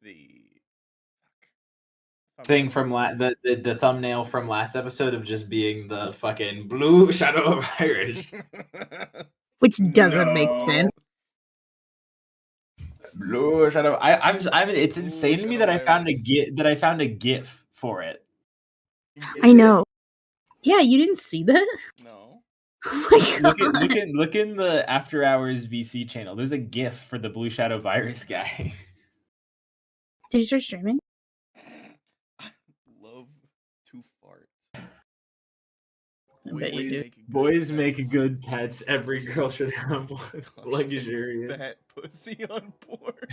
the thing from the thumbnail from last episode of just being the fucking blue shadow of Irish. Which doesn't make sense. Blue shadow. It's insane to me that I found a GIF for it. I know. Yeah, you didn't see that? No. Oh my God. Look in the After Hours VC channel. There's a GIF for the blue shadow virus guy. Did you start streaming? I love to fart. Boys make good pets. Every girl should have one. Luxurious. Fat pussy on board.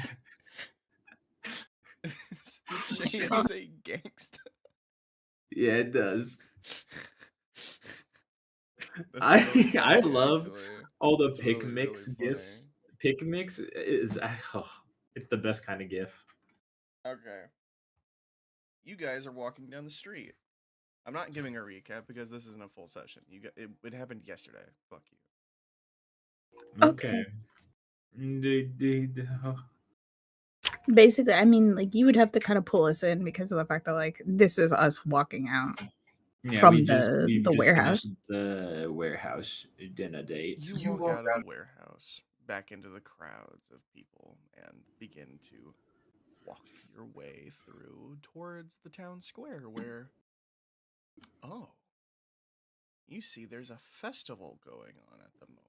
Did Shane say gangsta? Yeah, it does. I love all the pick mix gifs. Pick mix is it's the best kind of gif. Okay. You guys are walking down the street. I'm not giving a recap because this isn't a full session. It happened yesterday. Fuck you. Okay. Basically, I mean, like, you would have to kind of pull us in because of the fact that, like, this is us walking out from the warehouse. The warehouse dinner date. You walk out of the warehouse back into the crowds of people and begin to walk your way through towards the town square where, oh, you see there's a festival going on at the moment,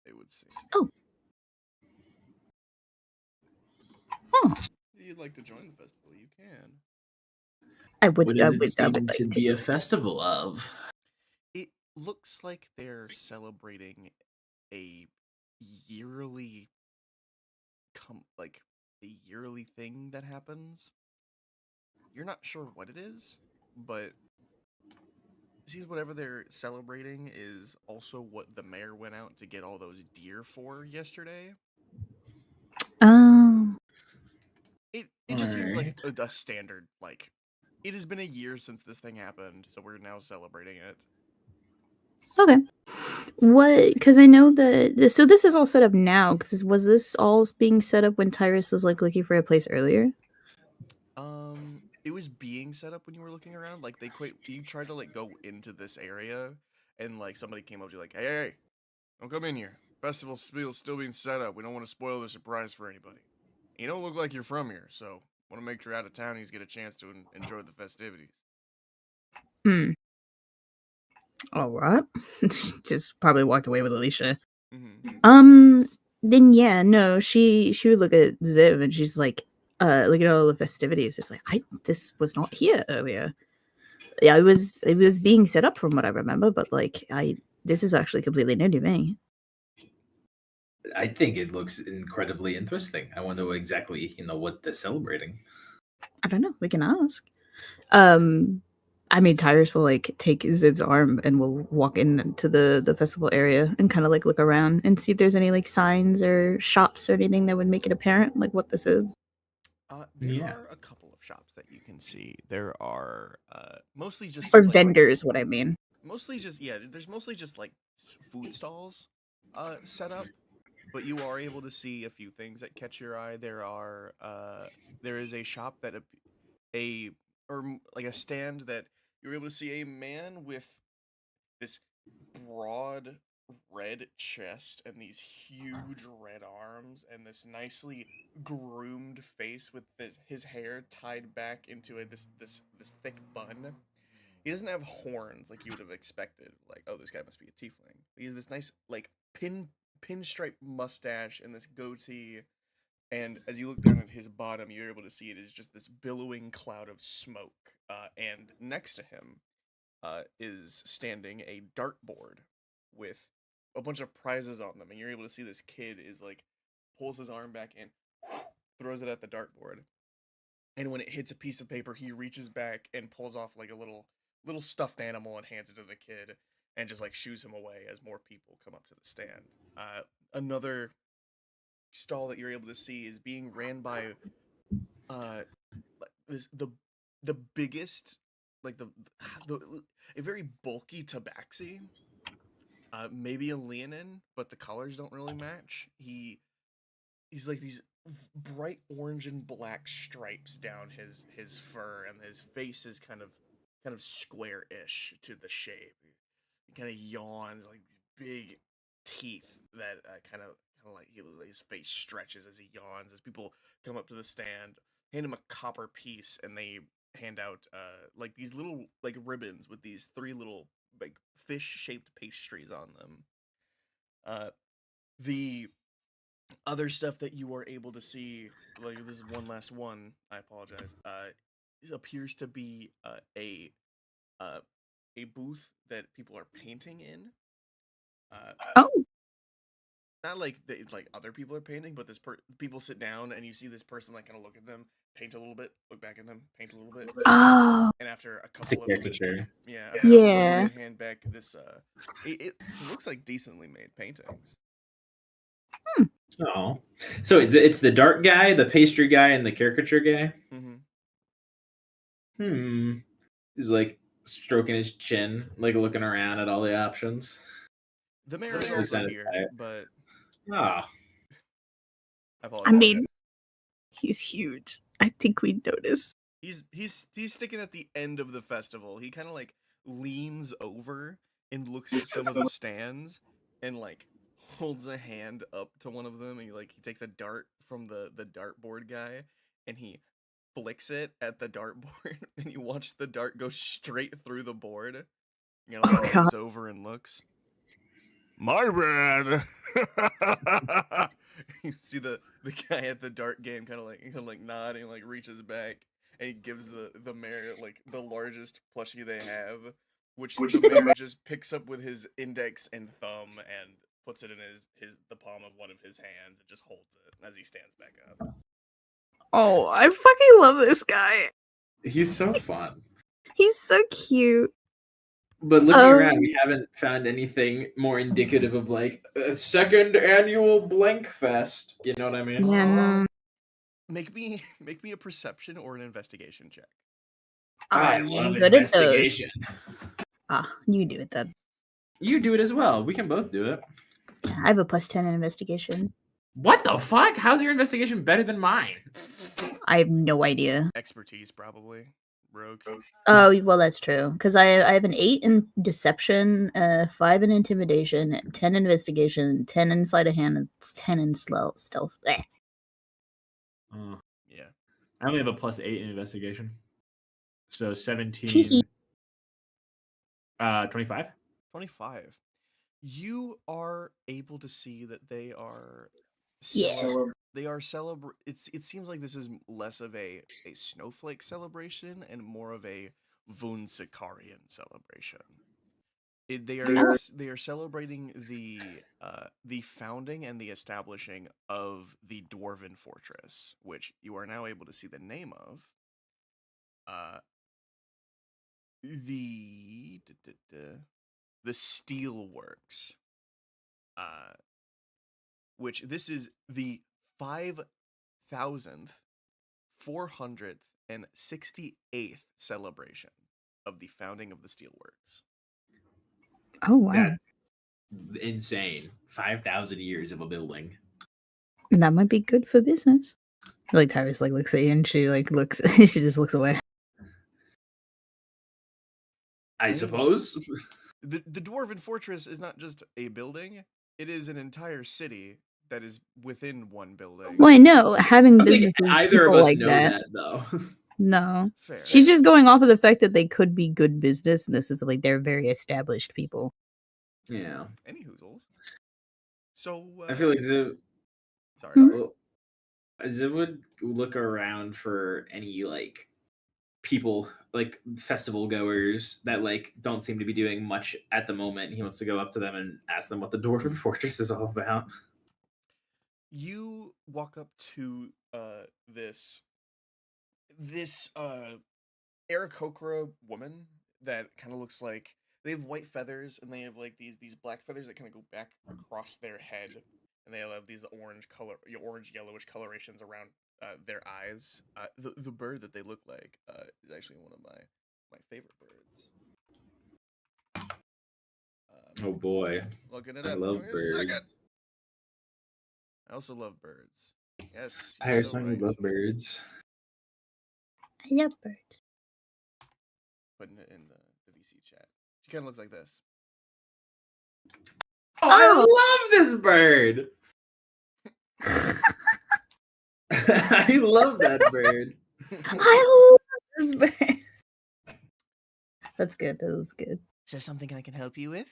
it would seem. Oh. Oh. If you'd like to join the festival, you can. I would like to be a festival of. It looks like they're celebrating a yearly thing that happens. You're not sure what it is, but it seems whatever they're celebrating is also what the mayor went out to get all those deer for yesterday. Oh. It just seems like a standard, like, it has been a year since this thing happened, so we're now celebrating it. Okay. What? Because I know that. So this is all set up now. Because was this all being set up when Tyrus was like looking for a place earlier? It was being set up when you were looking around. Like you tried to like go into this area, and like somebody came up to you like, "Hey, don't come in here. Festival's still being set up. We don't want to spoil the surprise for anybody. You don't look like you're from here, so want to make sure out of townies get a chance to enjoy the festivities." All right. Just probably walked away with Alicia. Mm-hmm. Then yeah, no, she would look at Ziv and she's like, look at all the festivities. It's like, this was not here earlier. Yeah, it was being set up from what I remember, but like this is actually completely new to me. I think it looks incredibly interesting. I wonder exactly, what they're celebrating. I don't know. We can ask. I mean, Tyrus will like take Ziv's arm and we'll walk into the festival area and kind of like look around and see if there's any like signs or shops or anything that would make it apparent like what this is. There are a couple of shops that you can see. There are mostly just vendors. What I mean, mostly just there's mostly just like food stalls set up, but you are able to see a few things that catch your eye. There is a shop that a stand that you're able to see a man with this broad red chest and these huge red arms and this nicely groomed face with his hair tied back into this thick bun. He doesn't have horns like you would have expected. Like, oh, this guy must be a tiefling. He has this nice like pinstripe mustache and this goatee. And as you look down at his bottom, you're able to see it is just this billowing cloud of smoke. And next to him is standing a dartboard with a bunch of prizes on them. And you're able to see this kid is like pulls his arm back and throws it at the dartboard. And when it hits a piece of paper, he reaches back and pulls off like a little stuffed animal and hands it to the kid and just like shoos him away as more people come up to the stand. Another stall that you're able to see is being ran by the biggest, like a very bulky tabaxi, maybe a Leonin, but the colors don't really match. He's like these bright orange and black stripes down his fur, and his face is kind of square-ish to the shape. He kind of yawns, like big teeth that kind of like his face stretches as he yawns. As people come up to the stand, hand him a copper piece, and they hand out like these little like ribbons with these three little like fish-shaped pastries on them. The other stuff that you are able to see, like this is one last one. I apologize. Appears to be uh, a booth that people are painting in. Oh, Not like like other people are painting, but people sit down and you see this person like kind of look at them, paint a little bit, look back at them, paint a little bit, oh, and after a It's a couple of caricature. yeah, after a couple of yeah. minutes, they hand back this it looks like decently made paintings. Oh, so it's the dark guy, the pastry guy, and the caricature guy. Mm-hmm. He's like stroking his chin, like looking around at all the options. The mayor is He also sounded here, quiet. but Ah, I I apologize. mean, he's huge. I think we'd notice. He's sticking at the end of the festival. He kind of like leans over and looks at some of the stands and like holds a hand up to one of them, and he takes a dart from the dartboard guy and he flicks it at the dartboard and you watch the dart go straight through the board. You know, Oh, like God. leans over and looks. My bad. You see the guy at the dart game kind of like nod and like reaches back and he gives the mayor like the largest plushie they have, which the mayor just picks up with his index and thumb and puts it in the palm of one of his hands and just holds it as he stands back up. Oh, I fucking love this guy. he's so fun. He's so cute. But looking around, we haven't found anything more indicative of like a second annual blank fest. You know what I mean? Yeah, no. Make me a perception or an investigation check. I I'm love good at those. investigation. You do it then. You do it as well. We can both do it. I have a +10 in investigation. What the fuck? How's your investigation better than mine? I have no idea. Expertise, probably. Rogue. Oh, well, that's true. Because I have an 8 in deception, 5 in intimidation, 10 in investigation, 10 in sleight of hand, and 10 in stealth. Yeah. I only have a +8 in investigation. So 17. Teehee. 25. 25. You are able to see that they are Yeah. they are it seems like this is less of a snowflake celebration and more of a Vunsicarian celebration. They are celebrating the founding and the establishing of the Dwarven Fortress, which you are now able to see the name of. The Steelworks, which this is the 5,468th celebration of the founding of the Steelworks. Oh, wow. That's insane. 5,000 years of a building. That might be good for business. Like Tyrus like looks at you and she like looks she just looks away. I suppose. The Dwarven Fortress is not just a building, it is an entire city that is within one building. Well, I know having I don't think business with either of people us like know that though. No. Fair. She's just going off of the fact that they could be good business, and this is like they're very established people. Yeah. Any hoozles. So I feel like Ziv. Sorry. Well, Ziv would look around for any like people, like festival goers that like don't seem to be doing much at the moment. He wants to go up to them and ask them what the Dwarven Fortress is all about. You walk up to this Aarakocra woman that kind of looks like they have white feathers and they have like these black feathers that kind of go back across their head, and they have these orange yellowish colorations around their eyes. The bird that they look like is actually one of my favorite birds. Oh boy, Looking it I up. love birds. I also love birds. Yes, you're Pirates so don't right. love birds. I love birds. Putting it in the VC chat. She kind of looks like this. Oh, Oh. I love this bird. I love that bird. I love this bird. That's good. That was good. Is there something I can help you with?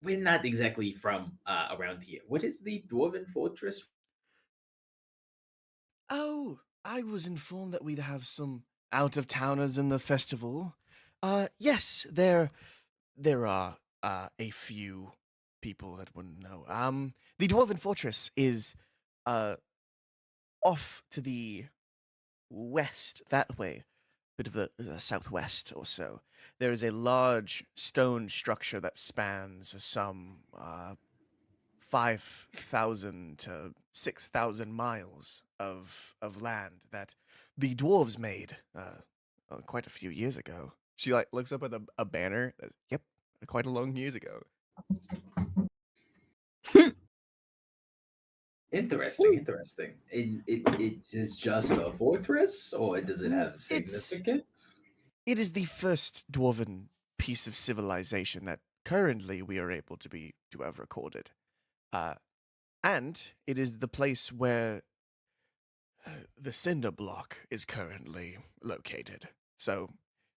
We're not exactly from around here. What is the Dwarven Fortress? Oh, I was informed that we'd have some out-of-towners in the festival. Yes, there are a few people that wouldn't know. The Dwarven Fortress is off to the west that way, bit of the southwest or so. There is a large stone structure that spans some 5,000 to 6,000 miles of land that the dwarves made quite a few years ago. She like looks up at a banner. Yep, quite a long years ago. Interesting, interesting. It's just a fortress, or does it have significance? It is the first dwarven piece of civilization that currently we are able to have recorded. Uh, and it is the place where the cinder block is currently located. So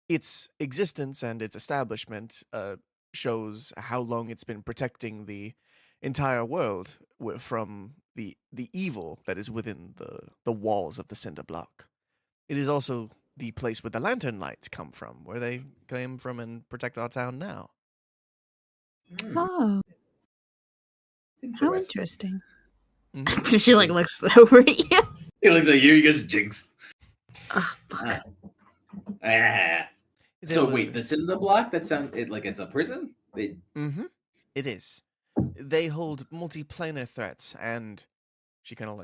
its existence and its establishment shows how long it's been protecting the entire world from the evil that is within the walls of the cinder block. It is also the place where the lantern lights come from, where they came from and protect our town now. Oh, how Interesting. interesting. She like looks over at you. It looks like you guys jinx. Oh, fuck. So wait, the cinder block? That sounds like it's a prison. Mm-hmm. It is. They hold multiplanar threats, and she kind of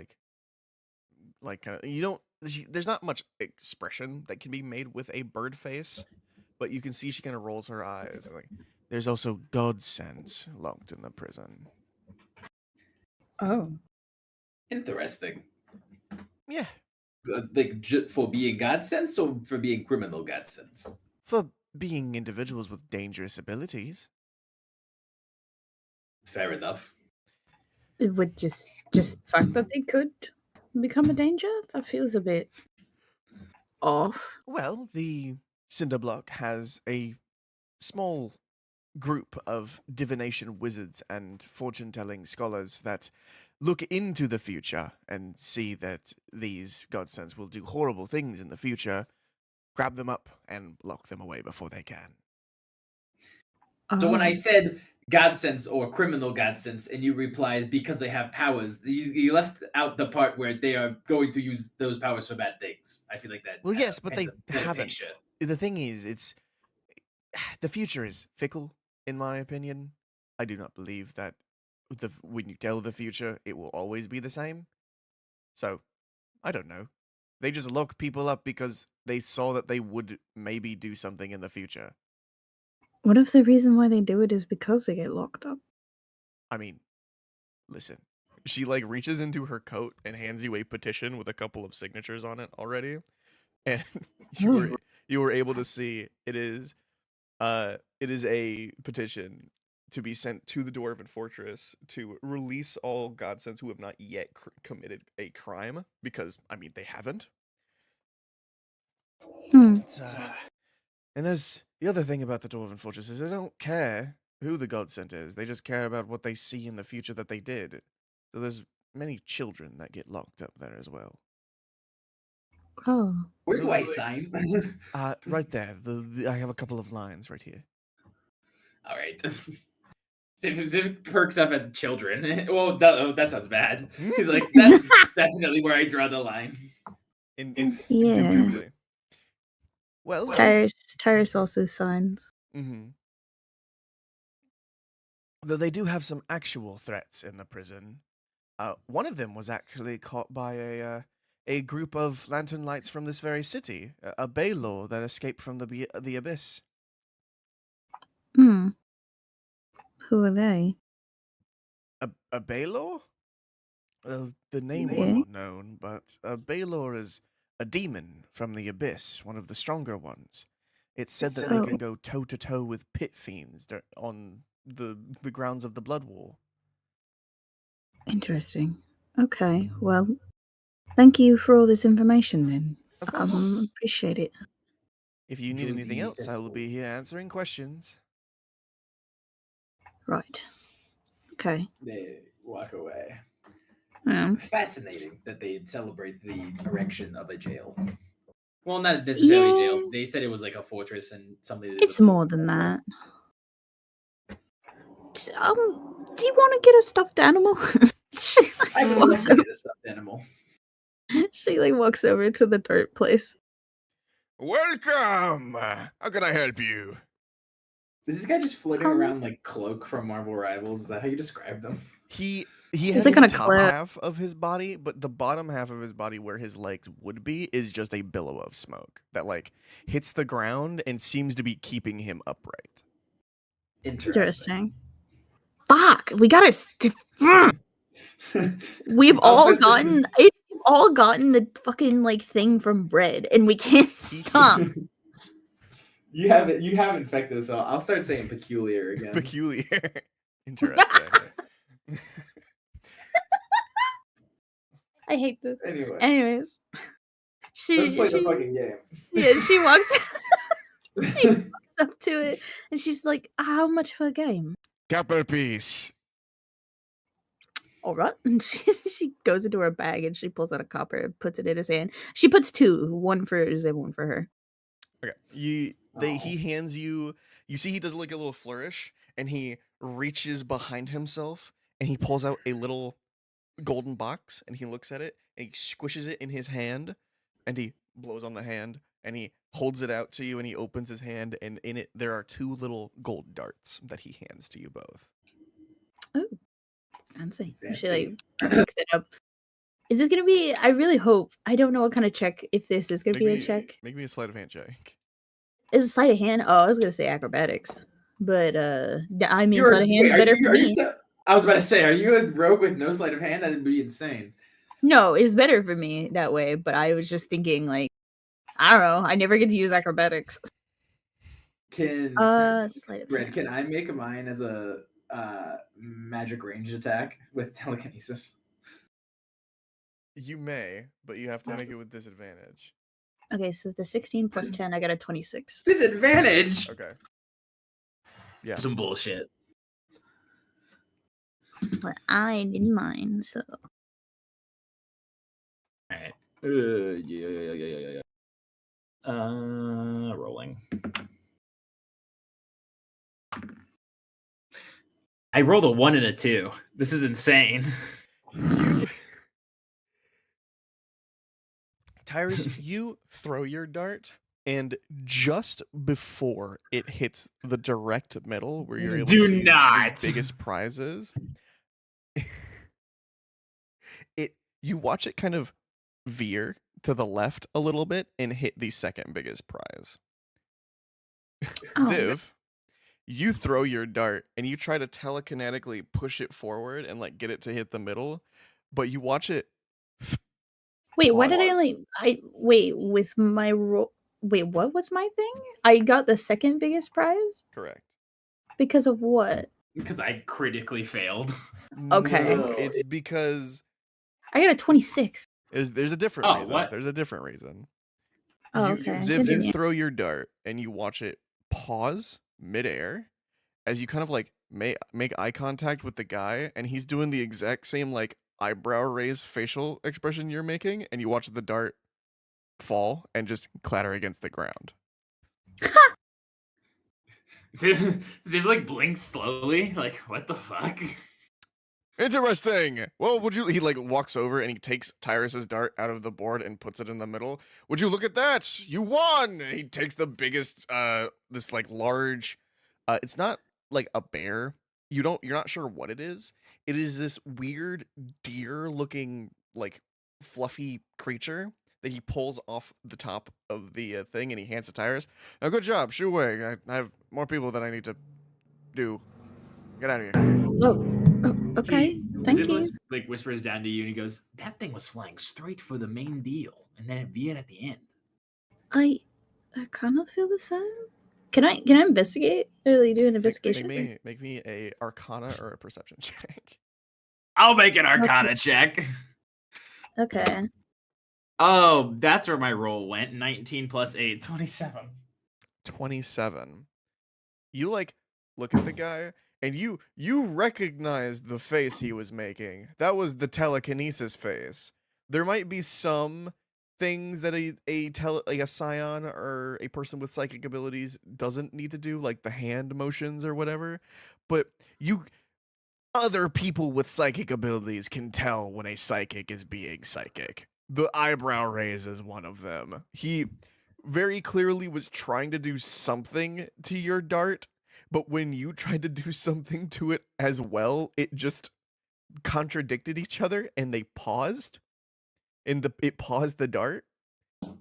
kind of you don't. There's not much expression that can be made with a bird face, but you can see she kind of rolls her eyes. Like, there's also godsends locked in the prison. Oh. Interesting. Yeah, Like for being godsends or for being criminal godsends? for being individuals with dangerous abilities. Fair enough. It would just the fact that they could become a danger, that feels a bit off. Well, the cinder block has a small group of divination wizards and fortune-telling scholars that look into the future and see that these godsends will do horrible things in the future, grab them up and lock them away before they can. So when I Oh. said godsends or criminal godsends, and you replied because they have powers, you left out the part where they are going to use those powers for bad things. I feel like that. Well, yes, but paints they a better haven't. picture. The thing is, it's the future is fickle, in my opinion. I do not believe that when you tell the future, it will always be the same. So, I don't know. They just lock people up because they saw that they would maybe do something in the future. What if the reason why they do it is because they get locked up? I mean, listen. She like reaches into her coat and hands you a petition with a couple of signatures on it already. And you were able to see it is a petition to be sent to the Dwarven Fortress to release all godsends who have not yet committed a crime, because I mean they haven't. It's, and there's the other thing about the Dwarven Fortress is they don't care who the godsend is. They just care about what they see in the future that they did. So there's many children that get locked up there as well. Oh. Where do I sign? Right there. I have a couple of lines right here. All right. Civ perks up at children. Well, that sounds bad. He's like, that's definitely where I draw the line. Yeah. Indubitably. Well, Tyrus also signs. mm-hmm. Though they do have some actual threats in the prison. One of them was actually caught by a group of lantern lights from this very city, a Baylor that escaped from the abyss. Hmm. Who are they? A Baylor? The name Yeah. wasn't known, but a Baylor is a demon from the abyss, one of the stronger ones. It's said that they Oh. can go toe to toe with pit fiends on the grounds of the Blood War. Interesting. Okay, well, thank you for all this information then. Of course. Appreciate it. If you need Enjoy anything the else, I will festival. be here answering questions. Right. Okay. They walk away. Yeah. Fascinating that they'd celebrate the erection of a jail. Well, not necessarily Yeah. jail. They said it was like a fortress and something. It's more than that. Do you want to get a stuffed animal? she I like, would love walks to over, get a stuffed animal. she like walks over to the dirt place. Welcome! How can I help you? Is this guy just floating Um, around like Cloak from Marvel Rivals? Is that how you described him? He He's has like the on a top cliff. half of his body, but the bottom half of his body where his legs would be is just a billow of smoke that like hits the ground and seems to be keeping him upright. Interesting. Fuck, we gotta. We've I'll all start saying- gotten the fucking like thing from bread, and we can't stop. You have infected, so I'll start saying peculiar again. Peculiar. Interesting. I hate this. Anyway, Anyways, let's play the she fucking game. yeah, she walks up to it, and she's like, "How much for a game?" Copper piece. All right. And she goes into her bag and she pulls out a copper, puts it in his hand. She puts two, one for Zib, one for her. Okay. He hands you. You see, he does like a little flourish, and he reaches behind himself, and he pulls out a little golden box, and he looks at it, and he squishes it in his hand, and he blows on the hand, and he holds it out to you, and he opens his hand, and in it there are two little gold darts that he hands to you both. Ooh, fancy. She Fancy. like picks it up. Is this gonna be? I really hope. I don't know what kind of check. If this is gonna be a check, Make me a sleight of hand check. is a sleight of hand? Oh, I was gonna say acrobatics, but I mean, You're- sleight of hand's wait, are better you- for are you me. te- I was about to say, are you a rogue with no sleight of hand? That'd be insane. No, it's better for me that way. But I was just thinking, like, I don't know. I never get to use acrobatics. Can Sleight of Brent, hand. can I make mine as a magic range attack with telekinesis? You may, but you have to make it with disadvantage. Okay, so the 16 plus 10, I got a 26. Disadvantage. Okay. Yeah. Some bullshit. But I didn't mind, so All right. Yeah. Rolling. I rolled a 1 and a 2. This is insane. Tyrus, you throw your dart, and just before it hits the direct middle where you're able Do to see not. the biggest prizes, you watch it kind of veer to the left a little bit and hit the second biggest prize. Oh. Ziv, you throw your dart and you try to telekinetically push it forward and like get it to hit the middle, but you watch it. wait, why did I Pause. only wait with my roll? Wait, what was my thing? I got the second biggest prize Correct. because of what? Because I critically failed. Okay. No, it's because I got a 26. there's a different Oh, reason. what? There's a different reason. Oh, You, okay. Ziv, you Continue. throw your dart and you watch it pause midair as you kind of like make eye contact with the guy, and he's doing the exact same like eyebrow raise facial expression you're making, and you watch the dart fall and just clatter against the ground. Ziv like blinks slowly. Like, what the fuck? Interesting. Well, he like walks over and he takes Tyrus's dart out of the board and puts it in the middle. Would you look at that? You won. And he takes the biggest this like large it's not like a bear. You're not sure what it is. It is this weird deer looking like fluffy creature that he pulls off the top of the thing and he hands to Tyrus. Now good job. Shoo away. I have more people that I need to do. Get out of here. Oh, okay. Thank you. Like whispers down to you, and he goes, "That thing was flying straight for the main deal, and then it veered at the end." I kind of feel the same. Can I investigate? Really do an investigation? Make me a Arcana or a Perception check. I'll make an Arcana check. Okay. Oh, that's where my roll went. 19 plus 8, 27. 27. You like look at the guy and you recognize the face he was making. That was the telekinesis face. There might be some things that like a scion or a person with psychic abilities doesn't need to do, like the hand motions or whatever, but other people with psychic abilities can tell when a psychic is being psychic. The eyebrow raise is one of them. He very clearly was trying to do something to your dart, but when you tried to do something to it as well, it just contradicted each other and they paused. And it paused the dart.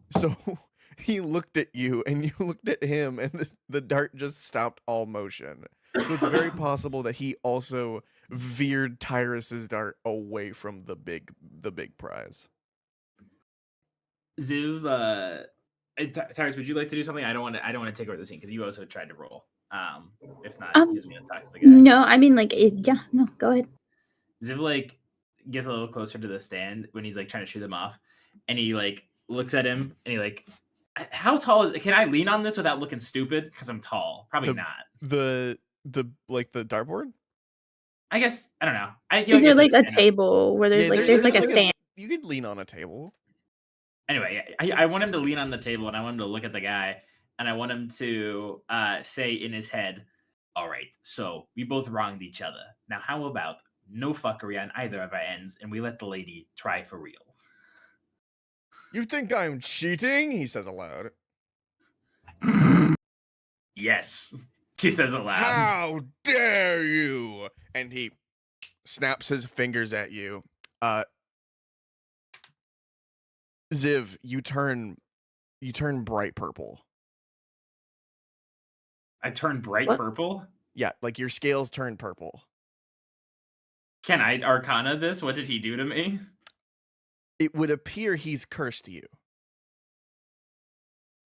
So he looked at you and you looked at him and the dart just stopped all motion. So it's very possible that he also veered Tyrus's dart away from the big prize. Ziv, Tyrus, would you like to do something? I don't want to take over the scene because you also tried to roll. If not, he just going to talk to the guy. No, I mean like yeah, no, go ahead. Ziv like gets a little closer to the stand when he's like trying to shoot them off, and he like looks at him and he like, how tall is it? Can I lean on this without looking stupid? Because I'm tall. Probably not. The like the dartboard? I guess I don't know. Is there like a table where there's there's like a stand? You could lean on a table. Anyway, I want him to lean on the table and I want him to look at the guy and I want him to say in his head, "All right, so we both wronged each other. Now how about no fuckery on either of our ends and we let the lady try for real?" You think I'm cheating? He says aloud. Yes, she says aloud. How dare you? And he snaps his fingers at you. Ziv, you turn bright purple. I turn bright purple? Yeah, like your scales turn purple. Can I Arcana this? What did he do to me? It would appear he's cursed you.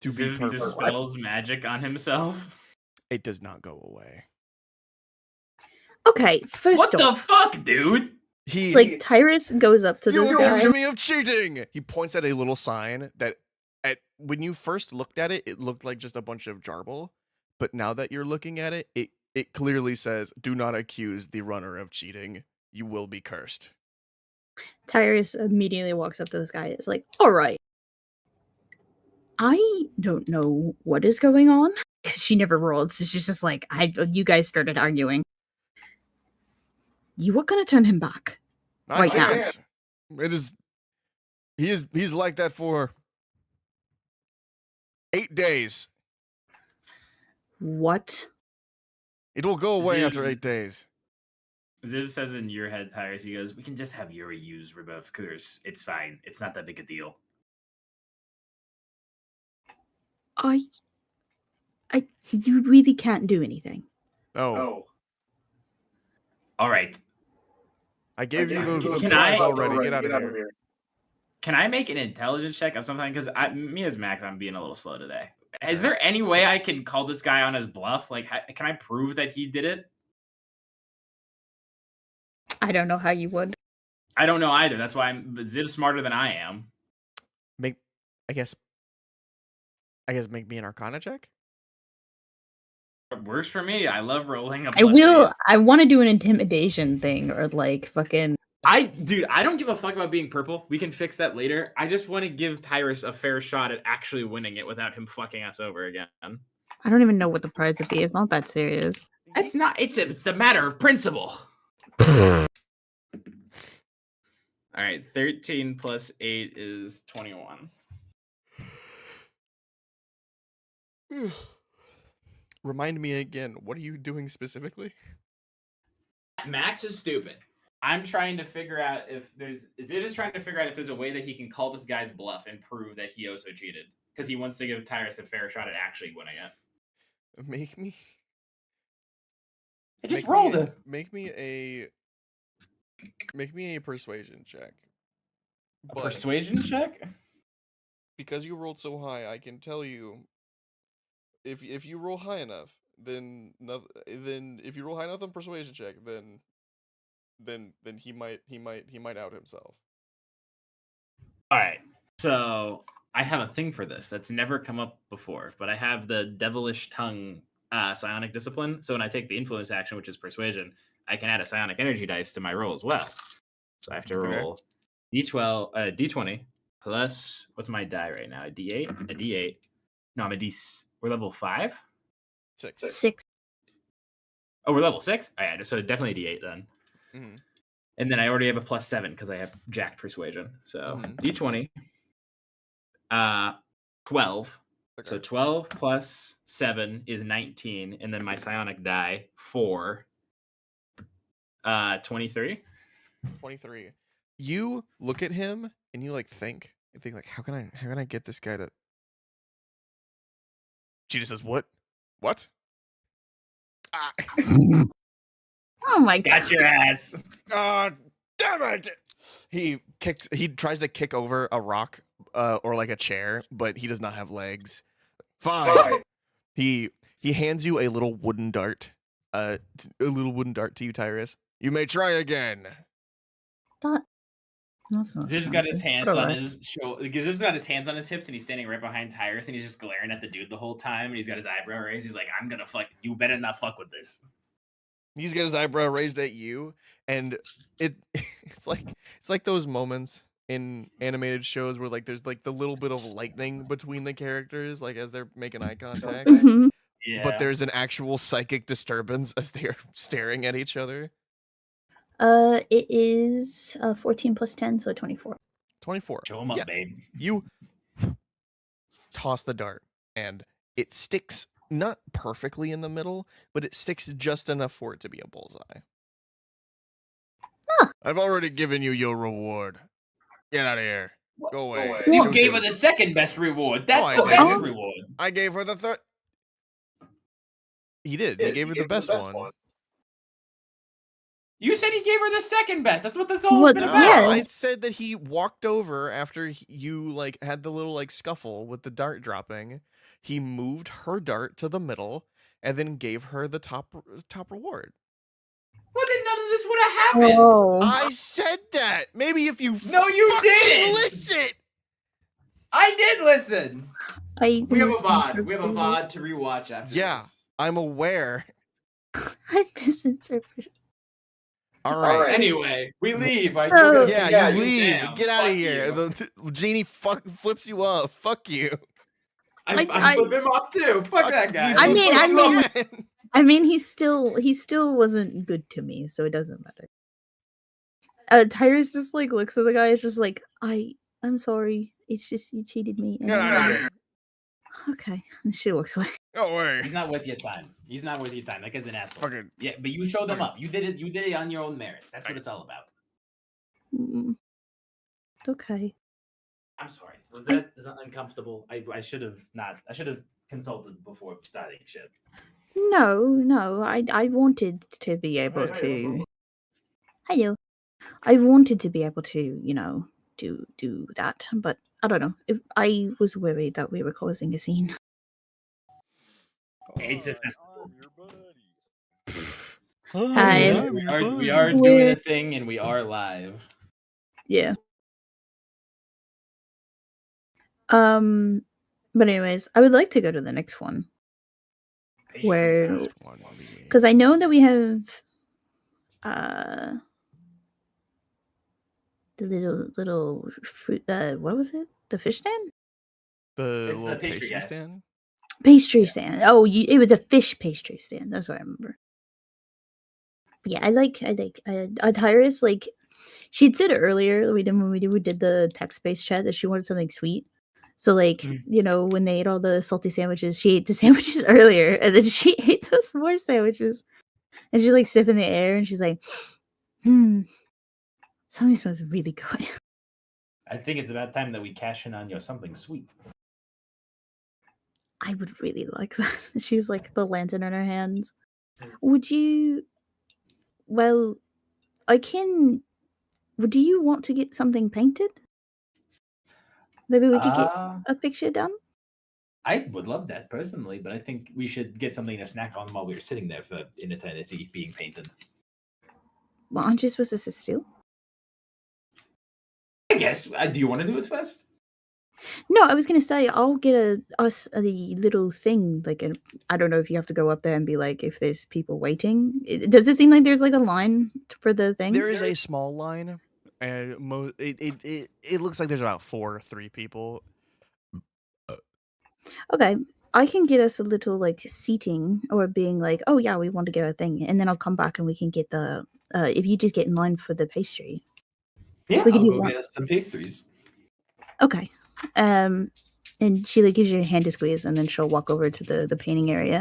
Ziv dispels magic on himself. It does not go away. Okay, what the fuck, dude? He like Tyrus goes up to this guy. You accused me of cheating. He points at a little sign that when you first looked at it, it looked like just a bunch of jarble, but now that you're looking at it, it clearly says, "Do not accuse the runner of cheating. You will be cursed." Tyrus immediately walks up to this guy. It's like, "All right, I don't know what is going on." She never rolled, so she's just like, you guys started arguing. You are gonna turn him back right now. It is. He's like that for 8 days. What? It will go away after 8 days. Ziv says in your head, Tyrus, he goes, "We can just have Yuri use rebuff curse. It's fine. It's not that big a deal." You really can't do anything. Oh. All right. I gave you the prize already. Get out of here. Can I make an intelligence check of something? Because me as Max, I'm being a little slow today. Is there any way I can call this guy on his bluff? Like, can I prove that he did it? I don't know how you would. I don't know either. That's why Ziv's smarter than I am. I guess make me an Arcana check. It works for me. I love rolling. I want to do an intimidation thing or like fucking. Dude, I don't give a fuck about being purple. We can fix that later. I just want to give Tyrus a fair shot at actually winning it without him fucking us over again. I don't even know what the prize would be. It's not that serious. It's not. It's the matter of principle. All right, 13 plus 8 is 21. Remind me again, what are you doing specifically? Max is stupid. I'm trying to figure out if Ziv is trying to figure out if there's a way that he can call this guy's bluff and prove that he also cheated. Because he wants to give Tyrus a fair shot at actually winning it. Make me I just rolled it. Make me a persuasion check. A persuasion check? Because you rolled so high, I can tell you if you roll high enough, then if you roll high enough on persuasion check, then he might out himself. All right. So I have a thing for this that's never come up before, but I have the devilish tongue psionic discipline. So when I take the influence action, which is persuasion, I can add a psionic energy dice to my roll as well. So I have to roll d20 plus, what's my die right now? A d8. No, I'm a d. We're level 5. 6. Oh, we're level 6. Oh, yeah, so definitely d8 then. Mm-hmm. And then I already have a +7 because I have jacked persuasion. So d20, 12. Okay. So 12 plus 7 is 19, and then my psionic die 4, 23. 23. You look at him and you think like, how can I get this guy to? Cheetah says, "What? Ah. Oh my god! Got your ass! Damn it!" He tries to kick over a rock, or like a chair, but he does not have legs. Fine. He hands you a little wooden dart. A little wooden dart to you, Tyrus. You may try again. Ziv's got his hands on his shoulder. Ziv's got his hands on his hips, and he's standing right behind Tyrus, and he's just glaring at the dude the whole time. And he's got his eyebrow raised. He's like, "I'm gonna fuck. You better not fuck with this." He's got his eyebrow raised at you, and it's like those moments in animated shows where there's the little bit of lightning between the characters, as they're making eye contact. Mm-hmm. Yeah. But there's an actual psychic disturbance as they're staring at each other. It is 14 plus 10, so 24. 24. Show him up, babe. You toss the dart, and it sticks not perfectly in the middle, but it sticks just enough for it to be a bullseye. Huh. I've already given you your reward. Get out of here. Go away. You gave her the second best reward. That's the best reward. I gave her the third. He did. He gave her the best one. You said he gave her the second best. That's what this all has been about. Yeah. I said that he walked over after you had the little scuffle with the dart dropping. He moved her dart to the middle and then gave her the top reward. Well, then none of this would have happened. Oh. I said that. Maybe if you didn't listen. I did listen. We have a VOD. We have a VOD to rewatch after this. I'm aware. I misinterpreted. All right. Anyway, we leave. You leave. Damn. Get out of Fuck here. you. The genie flips you off. Fuck you. I flip him off too. Fuck that guy. I mean, he still wasn't good to me, so it doesn't matter. Tyrus just looks at the guy. It's just I'm sorry. It's just you cheated me. And okay, and she walks away. No way. He's not with you, time. That guy's an asshole. Fucking, yeah, but you showed them up. You did it on your own merit. That's what it's all about. Okay. I'm sorry. Is that uncomfortable? I should have consulted before starting shit. No. I wanted to be able to. Hello. I wanted to be able to, do that, but I don't know. I was worried that we were causing a scene. It's a festival. Hi. We are doing a thing, and we are live. Yeah. But anyways, I would like to go to the next one. Because I know that we have the little fruit. What was it? The fish stand? The little pastry stand. Pastry stand. Oh, it was a fish pastry stand. That's what I remember. But yeah, I like Tyrus. She'd said earlier we did the text-based chat that she wanted something sweet. So when they ate all the salty sandwiches, she ate the sandwiches earlier, and then she ate those more sandwiches, and she sniffing the air, and she's like, something smells really good. I think it's about time that we cash in on your something sweet. I would really like that. She's the lantern in her hands. Would you? Well, I can. Do you want to get something painted? Maybe we could get a picture done. I would love that personally, but I think we should get something to snack on while we were sitting there for an eternity being painted. Well, aren't you supposed to sit still? I guess. Do you want to do it first? No, I was gonna say I'll get us a little thing. Like, I don't know if you have to go up there and be like, if there's people waiting. Does it seem like there's like a line for the thing? There is a small line, and it looks like there's about 4 or 3 people. Okay, I can get us a little like seating or being like, oh yeah, we want to get a thing, and then I'll come back and we can get the. If you just get in line for the pastry. Yeah, we can I'll do go one. get us some pastries. Okay. And she like gives you a hand to squeeze, and then she'll walk over to the painting area.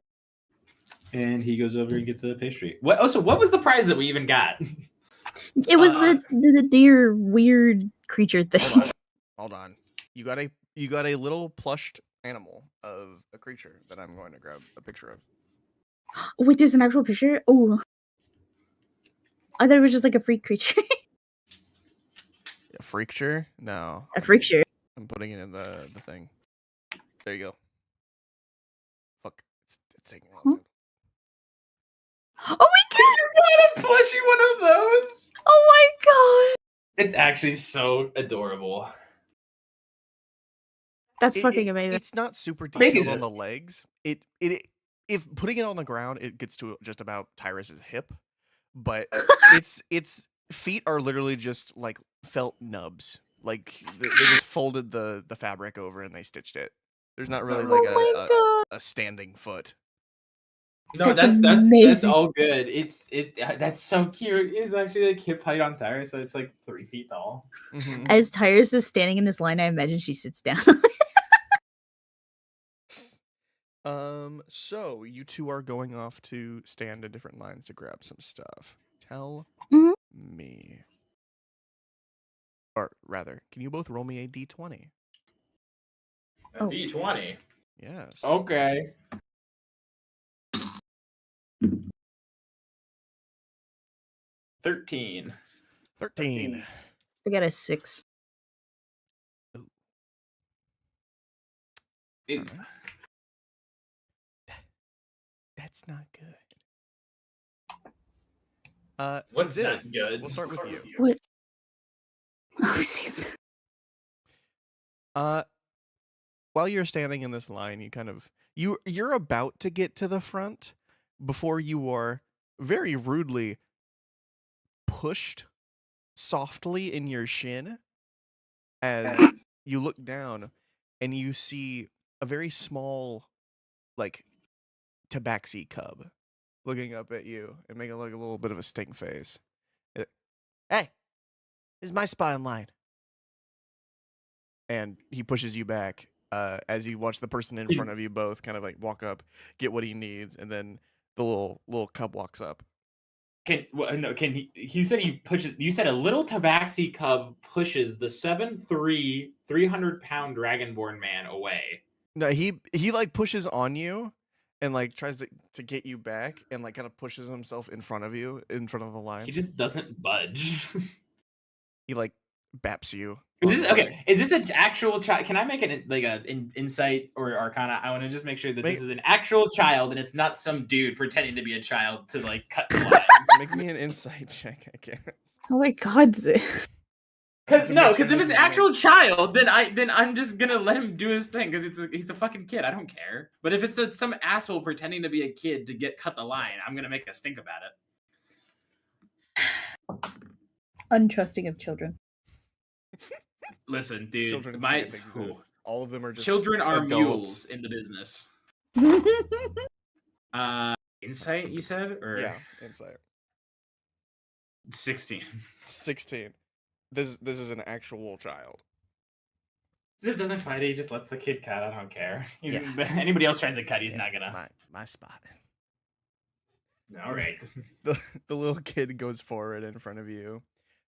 And he goes over and gets a pastry. What? Oh, so what was the prize that we even got? It was the deer weird creature thing. Hold on. You got a little plushed animal of a creature that I'm going to grab a picture of. Wait, there's an actual picture? Oh. I thought it was just like a freak creature. A freakture? No. A freakture. I'm putting it in the thing. There you go. Fuck. It's taking a long time. Oh my god! You got a plushie one of those? Oh my god! It's actually so adorable. That's fucking amazing. It's not super detailed on the legs. If putting it on the ground, it gets to just about Tyrus's hip, but its feet are literally just like felt nubs. Like they just folded the fabric over and they stitched it. There's not really like a standing foot. No, that's all good. That's so cute. It's actually like hip height on Tyrus, so it's like 3 feet tall. Mm-hmm. As Tyrus is standing in this line, I imagine she sits down. So you two are going off to stand in different lines to grab some stuff. Tell me. Or rather, can you both roll me a d20? A d20? Yes. Okay. Thirteen. I got a 6. Ooh. Ew. That's not good. What's Ziv, not good? We'll start with you. What? Oh, shit. While you're standing in this line, you're about to get to the front before you are very rudely pushed softly in your shin as you look down and you see a very small, like, tabaxi cub looking up at you and making like a little bit of a stink face. Hey, this is my spot in line. And he pushes you back as you watch the person in front of you both kind of like walk up, get what he needs, and then the little cub walks up. You said he pushes. You said a little tabaxi cub pushes the 7'3", 300-pound dragonborn man away. No, he like pushes on you and like tries to get you back and like kind of pushes himself in front of you in front of the line. He just doesn't budge. He like baps you. Is this an actual child? Can I make an insight or arcana? I want to just make sure that this is an actual child and it's not some dude pretending to be a child to like cut the line. Make me an insight check, I guess. Oh my god. Because if it's an actual child, then I'm just gonna let him do his thing because he's a fucking kid. I don't care. But if it's some asshole pretending to be a kid to cut the line, I'm gonna make a stink about it. Untrusting of children. Listen, dude. Children can't exist. All of them are just children are adults. mules in the business. Insight, you said, or yeah, insight. 16. 16. This is an actual child. Ziv doesn't fight it. He just lets the kid cut. I don't care. Anybody else tries to cut, he's not gonna. My spot. All right. The little kid goes forward in front of you,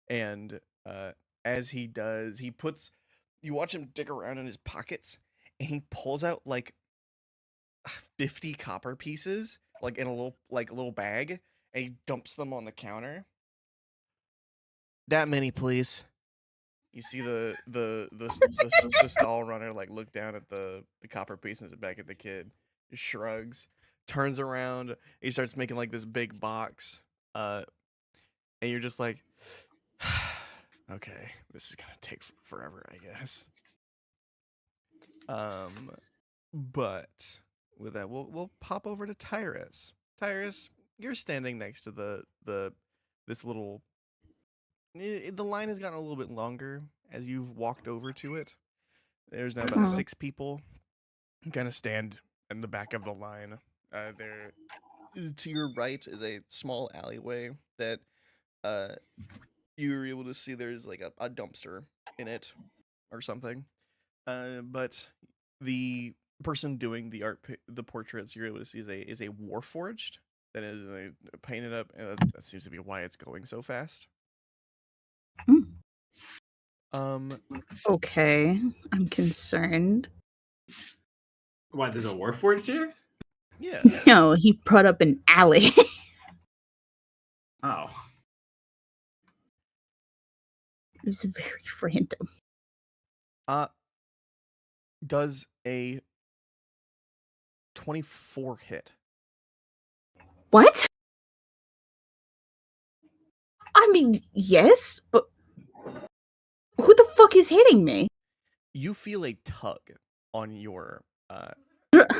and as he does, you watch him dig around in his pockets, and he pulls out like 50 copper pieces like in a little bag, and he dumps them on the counter. That many, please. You see the stall runner like look down at the copper pieces back at the kid. He shrugs, turns around, he starts making like this big box. And you're just like, okay, this is gonna take forever, I guess. But with that, we'll pop over to Tyrus. Tyrus, you're standing next to this little. The line has gotten a little bit longer as you've walked over to it. There's now about Oh. 6 people who kind of stand in the back of the line. There, to your right is a small alleyway that you're able to see there's like a dumpster in it or something. But the person doing the portraits you're able to see is a warforged that is painted up, and that seems to be why it's going so fast. Okay, I'm concerned. Why, there's a Warforged here? Yeah. No, he brought up an alley. Oh. It was very random. Does a 24 hit? What? I mean, yes, but who the fuck is hitting me? You feel a tug on your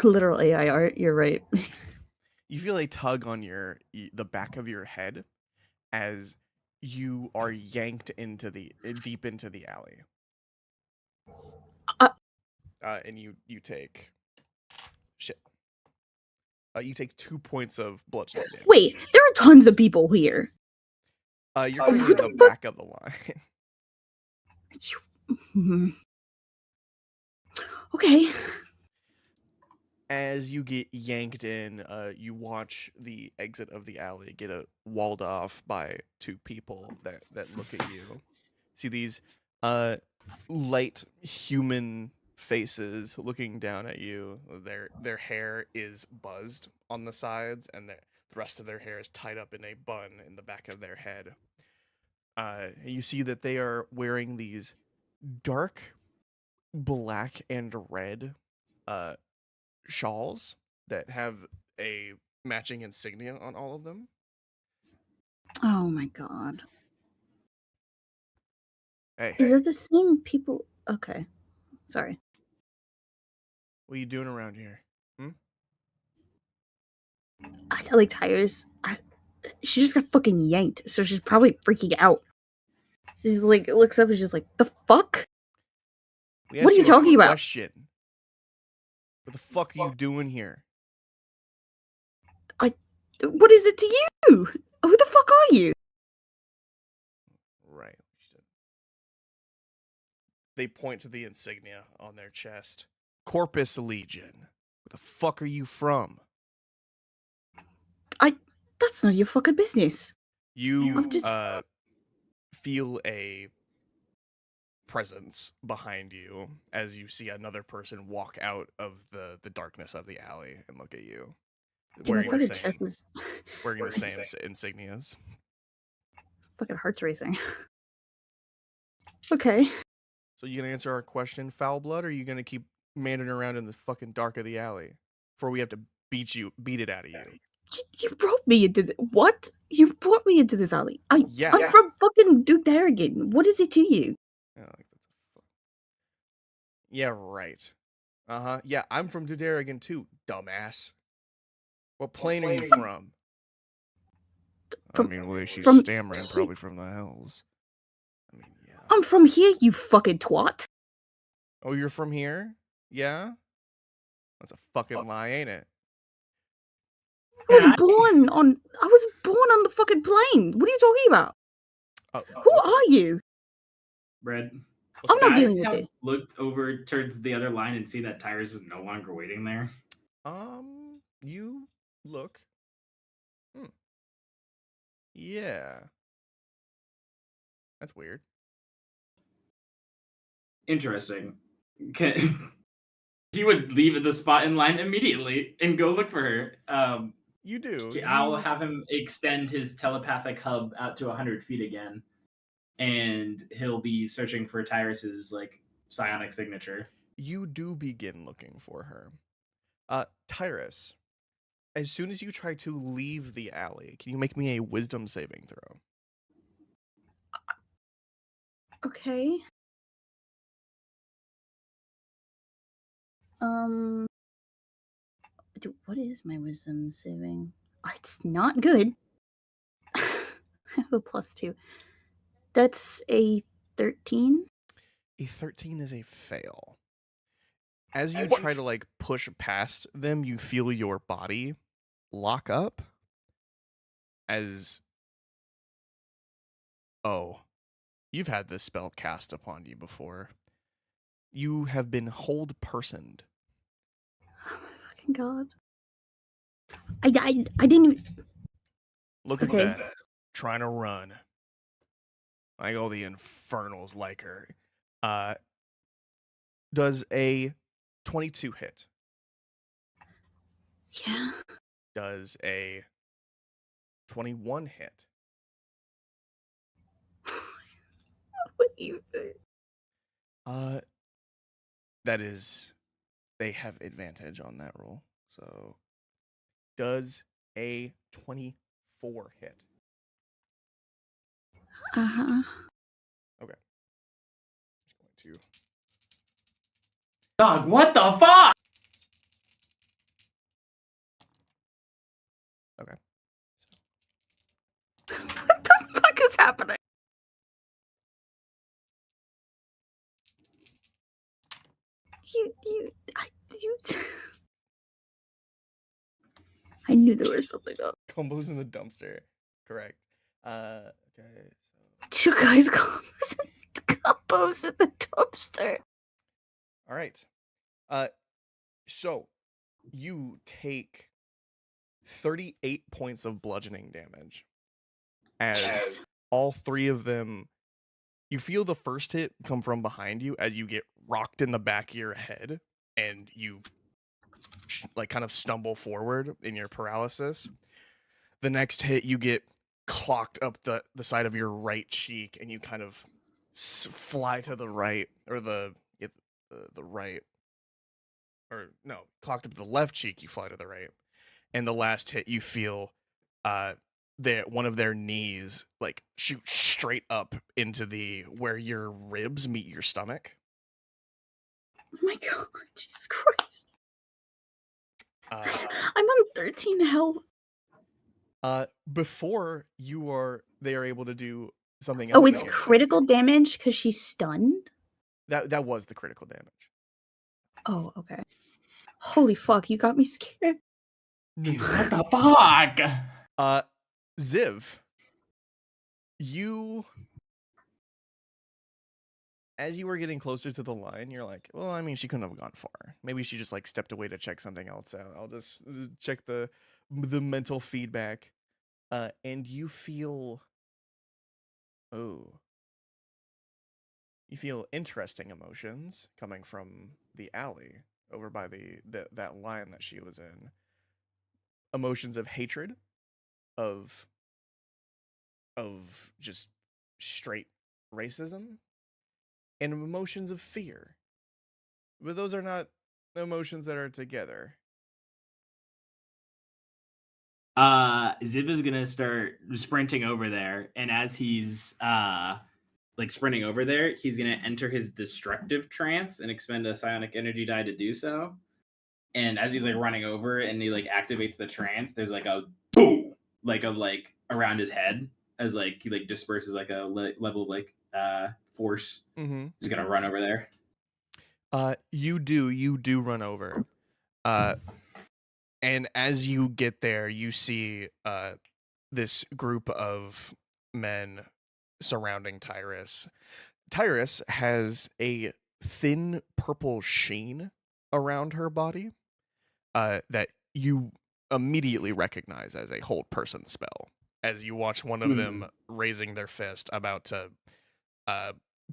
Literal AI art. You're right. you feel a tug on the back of your head as you are yanked into deep into the alley. And you take shit. You take 2 points of bludgeoning damage. Wait, there are tons of people here. You're kind of who in the the fuck- back of the line. Mhm. Okay. As you get yanked in, you watch the exit of the alley get walled off by 2 people that look at you. See these light human faces looking down at you. Their hair is buzzed on the sides, and the rest of their hair is tied up in a bun in the back of their head. You see that they are wearing these dark black and red shawls that have a matching insignia on all of them. Oh my god. Hey, Is it the same people? Okay. Sorry. what are you doing around here? I feel like Tyrus. She just got fucking yanked, so she's probably freaking out. She's like, looks up and she's like, "The fuck? We What asked are you talking a about? question. What the fuck are you doing here? What is it to you? Who the fuck are you?" Right. They point to the insignia on their chest. Corpus Legion. Where the fuck are you from? That's none of your fucking business. You I'm just- feel a presence behind you as you see another person walk out of the darkness of the alley and look at you. Dude, my Wearing fucking the same, chest is wearing the same insignias. fucking heart's racing. Okay. So you gonna answer our question, Foul Blood, or are you gonna keep meandering around in the fucking dark of the alley before we have to beat it out of you? You brought me into what? You brought me into this alley. Yeah. I'm from fucking Duke Darrigan. What is it to you? Yeah, right. Yeah, I'm from Dudarigan too, dumbass. What plane are you from? I mean, well, she's from stammering, probably from the Hells. I mean, yeah. I'm from here, you fucking twat. Oh, you're from here? Yeah? That's a fucking lie, ain't it? I was born on the fucking plane. What are you talking about? Who are you? Red. I'm not Guys dealing with have this. Looked over towards the other line and see that Tyrus is no longer waiting there. You look. Yeah. That's weird. Interesting. He would leave the spot in line immediately and go look for her. You do. I'll have him extend his telepathic hub out to 100 feet again, and he'll be searching for Tyrus's like psionic signature. You do begin looking for her. Tyrus, as soon as you try to leave the alley, can you make me a wisdom saving throw? Okay. What is my wisdom saving? It's not good. I have a +2. That's a 13. A 13 is a fail. As you try to like push past them, you feel your body lock up as you've had this spell cast upon you before. You have been hold personed. Oh my fucking god. I didn't even... Look at that. Trying to run. Like all the infernals like her. Does a 22 hit? Yeah. Does a 21 hit? What do you think? That is, they have advantage on that roll. So, does a 24 hit? Uh-huh. Okay. Just going to... Dog, what the fuck? Okay. What the fuck is happening? I knew there was something up. Combos in the dumpster. Correct. Okay. Two guys combos in the dumpster. All right. So you take 38 points of bludgeoning damage as all three of them. You feel the first hit come from behind you as you get rocked in the back of your head and you like kind of stumble forward in your paralysis. The next hit, you get clocked up the side of your right cheek and you kind of fly to the right, or the right, or no, clocked up the left cheek, you fly to the right. And the last hit, you feel one of their knees like shoot straight up into the where your ribs meet your stomach. Oh my god, Jesus Christ. I'm on 13 health. Before they are able to do something else. Oh, it's critical damage because she's stunned? That was the critical damage. Oh, okay. Holy fuck, you got me scared. What the fuck? Ziv, as you were getting closer to the line, you're like, well, I mean, she couldn't have gone far. Maybe she just like stepped away to check something else out. I'll just check the mental feedback. And you feel interesting emotions coming from the alley over by that line that she was in. Emotions of hatred, of just straight racism, and emotions of fear. But those are not emotions that are together. Ziv is gonna start sprinting over there, and as he's like sprinting over there, he's gonna enter his destructive trance and expend a psionic energy die to do so. And as he's like running over and he like activates the trance, there's like a boom, like around his head as like he like disperses like a level of like force. Mm-hmm. He's gonna run over there. You do run over. And as you get there, you see this group of men surrounding Tyrus. Tyrus has a thin purple sheen around her body that you immediately recognize as a hold person spell. As you watch one of them raising their fist about to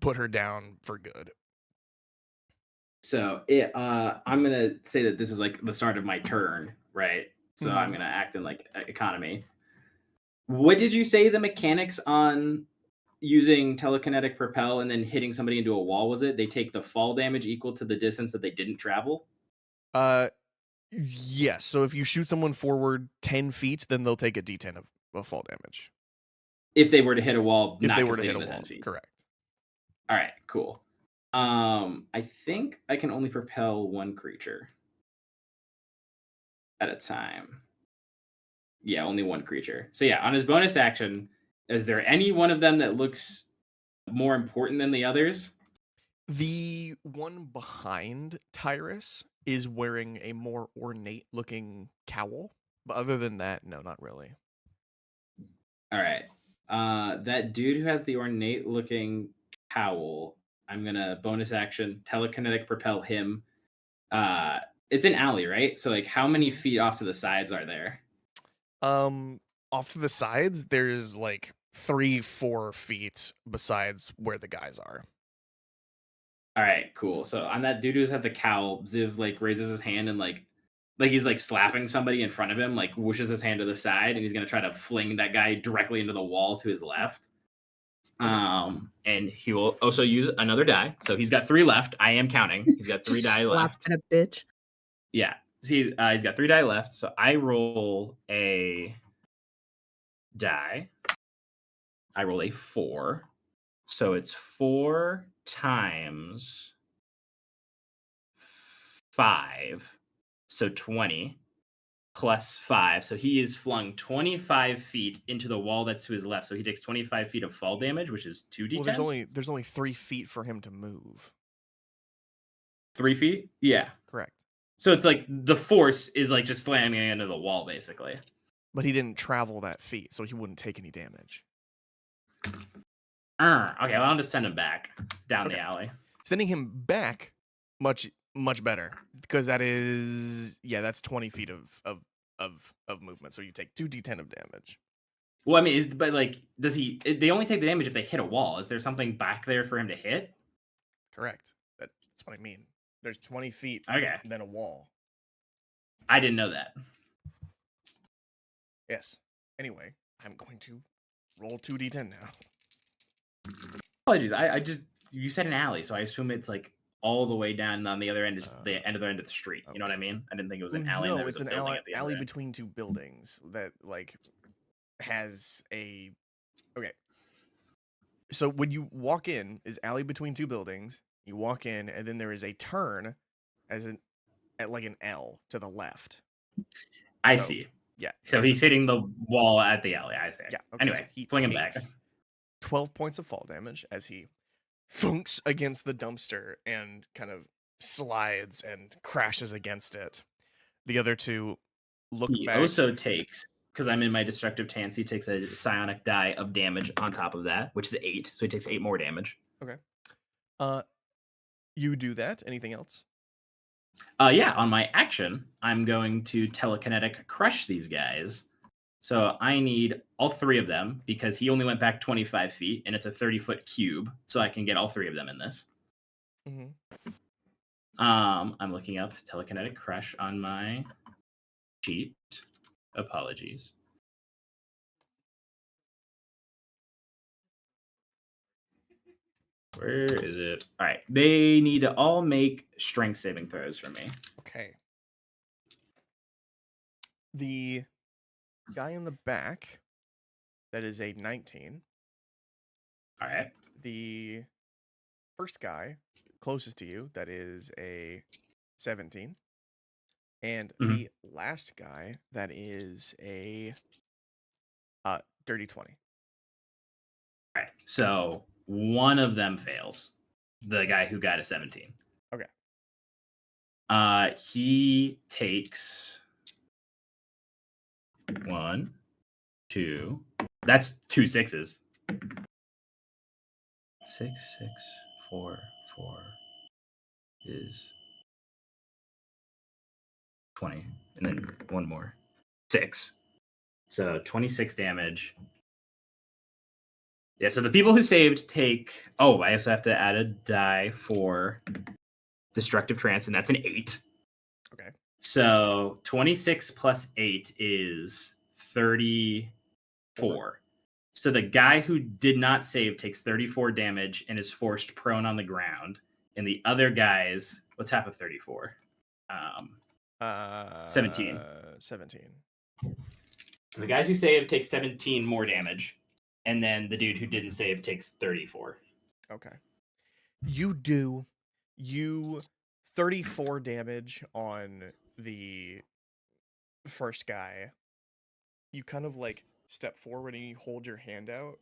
put her down for good. So I'm gonna say that this is like the start of my turn, right? So I'm gonna act in like economy. What did you say the mechanics on using telekinetic propel and then hitting somebody into a wall was? It they take the fall damage equal to the distance that they didn't travel? Yes. So if you shoot someone forward 10 feet, then they'll take a D10 of fall damage. If they were to hit a wall, If not they were to hit completing a the wall, 10 feet. correct. All right, cool. I think I can only propel one creature at a time. Yeah, only one creature. So yeah, on his bonus action, is there any one of them that looks more important than the others? The one behind Tyrus is wearing a more ornate looking cowl. But other than that, no, not really. All right. That dude who has the ornate looking cowl, I'm gonna bonus action telekinetic propel him. It's an alley, right? So like how many feet off to the sides are there? Off to the sides, there's like 3-4 feet besides where the guys are. All right, cool. So on that dude who's at the cowl, Ziv like raises his hand and like he's like slapping somebody in front of him, like whooshes his hand to the side, and he's gonna try to fling that guy directly into the wall to his left. And he will also use another die. So he's got 3 left. I am counting. He's got 3 die left. Slapped a bitch. Yeah. So he's got 3 die left. So I roll a die. I roll a 4. So it's 4 times 5. So 20 plus 5. So he is flung 25 feet into the wall that's to his left. So he takes 25 feet of fall damage, which is 2d10. Well, there's only 3 feet for him to move. 3 feet? Yeah. Correct. So it's like the force is like just slamming into the wall, basically. But he didn't travel that feet, so he wouldn't take any damage. Okay, well, I'll just send him back down the alley. Sending him back, much better, because that's 20 feet of movement. So you take 2d10 of damage. Well, I mean, does he? They only take the damage if they hit a wall. Is there something back there for him to hit? Correct. That's what I mean. There's 20 feet, Okay, then a wall. I didn't know that. Yes. Anyway, I'm going to roll 2d10 now. Apologies. I just you said an alley, so I assume it's like all the way down on the other end, just the end of the street. You know what I mean? I didn't think it was an alley. No, and it's an alley between 2 buildings that like has a. Okay. So when you walk in, is alley between 2 buildings. You walk in, and then there is a turn, at like an L to the left. I see. Yeah. So he's hitting the wall at the alley. I see. Yeah. Okay, Anyway, so fling him back. 12 points of fall damage as he thunks against the dumpster and kind of slides and crashes against it. The other 2 look He back. also takes, because I'm in my destructive stance, he takes a psionic die of damage on top of that, which is 8. So he takes 8 more damage. Okay. You do that. Anything else? Yeah, on my action, I'm going to telekinetic crush these guys. So I need all 3 of them because he only went back 25 feet and it's a 30-foot cube. So I can get all 3 of them in this. Mm-hmm. I'm looking up telekinetic crush on my sheet. Apologies. Where is it? All right. They need to all make strength saving throws for me. Okay. The guy in the back, that is a 19. All right. The first guy closest to you, that is a 17. And the last guy, that is a dirty 20. All right. So one of them fails. The guy who got a 17. Okay. He takes 1, 2. That's 2 6s. 6, 6, 4, 4 is 20. And then one more. 6. So 26 damage. Yeah, so the people who saved take... Oh, I also have to add a die for destructive trance, and that's an 8. Okay. So 26 plus 8 is 34. So the guy who did not save takes 34 damage and is forced prone on the ground. And the other guys, what's half of 34? 17. 17. So the guys who save take 17 more damage. And then the dude who didn't save takes 34. Okay. You 34 damage on the first guy. You kind of like step forward and you hold your hand out.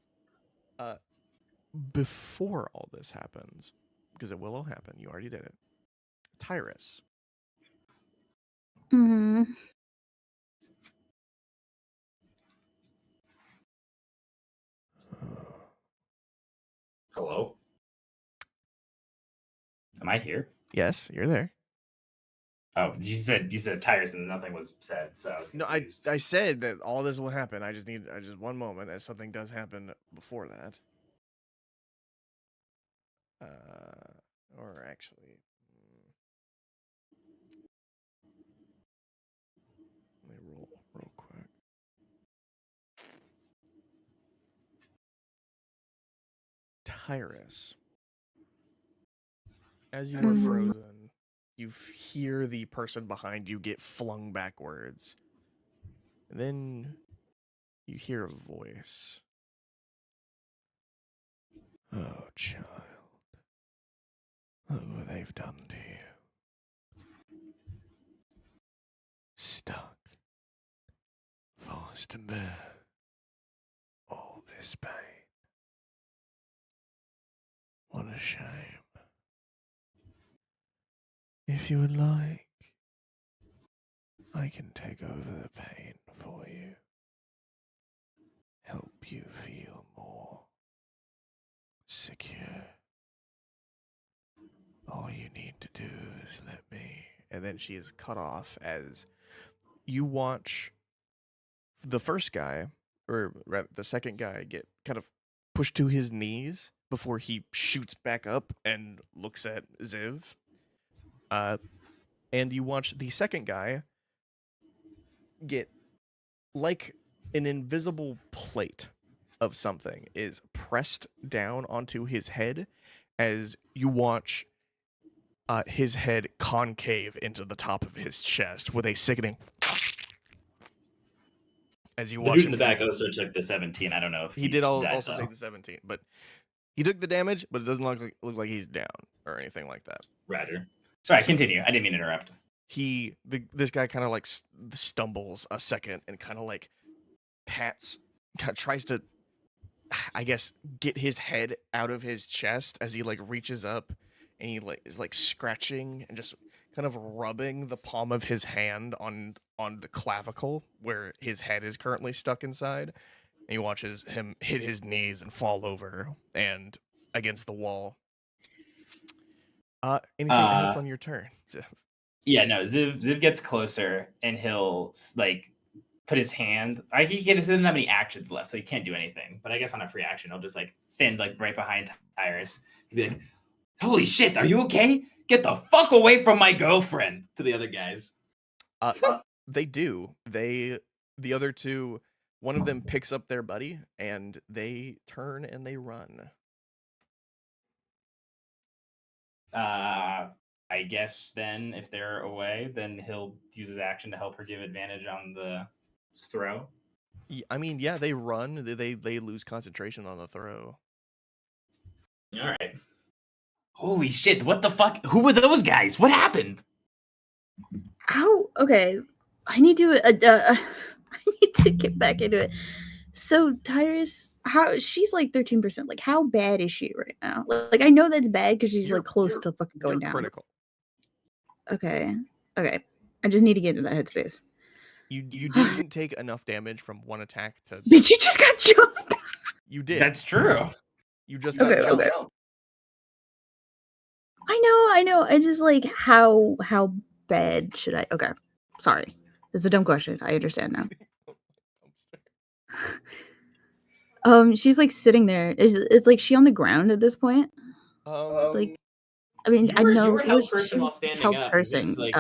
Before all this happens, because it will all happen, you already did it. Tyrus. Hello? Am I here? Yes, you're there. Oh, you said Tyrus and nothing was said, so I was No, confused. I said that all this will happen. I just one moment as something does happen before that. Or actually, let me roll real quick. Tyrus, as you are frozen, you hear the person behind you get flung backwards. And then you hear a voice. Oh, child. Look what they've done to you. Stuck. Forced to bear all this pain. What a shame. If you would like, I can take over the pain for you. Help you feel more secure. All you need to do is let me. And then she is cut off as you watch the first guy, or rather the second guy, get kind of pushed to his knees before he shoots back up and looks at Ziv. And you watch the second guy get, like an invisible plate of something is pressed down onto his head as you watch his head concave into the top of his chest with a sickening. As you The watch dude him in the back also took the 17. I don't know if he did died, also though. take the 17, but he took the damage, but it doesn't look like he's down or anything like that. Roger. Sorry, continue. I didn't mean to interrupt. This guy kind of like stumbles a second and kind of like tries to, I guess, get his head out of his chest as he like reaches up and he like is like scratching and just kind of rubbing the palm of his hand on the clavicle where his head is currently stuck inside. And he watches him hit his knees and fall over and against the wall. Anything else on your turn? Yeah, no. Ziv gets closer and he'll like put his hand. He doesn't have any actions left, so he can't do anything. But I guess on a free action, he'll just like stand like right behind Tyrus. He'll be like, "Holy shit, are you okay? Get the fuck away from my girlfriend!" To the other guys. They do. The other two, one of them picks up their buddy and they turn and they run. I guess then if they're away, then he'll use his action to help her give advantage on the throw. I mean, yeah, they run. They lose concentration on the throw. All right. Holy shit! What the fuck? Who were those guys? What happened? How? Okay, I need to. I need to get back into it. So Tyrus, she's like 13%. Like, how bad is she right now? Like I know that's bad because she's like close to fucking going down. Critical. Okay. I just need to get into that headspace. You didn't take enough damage from one attack to. Bitch, you just got jumped. You did. That's true. You just got jumped. Okay. I know. I just like how bad should I? Okay, sorry. It's a dumb question. I understand now. She's like sitting there. It's like she on the ground at this point. Like, I mean, I know you were held person while standing up. Person. Like,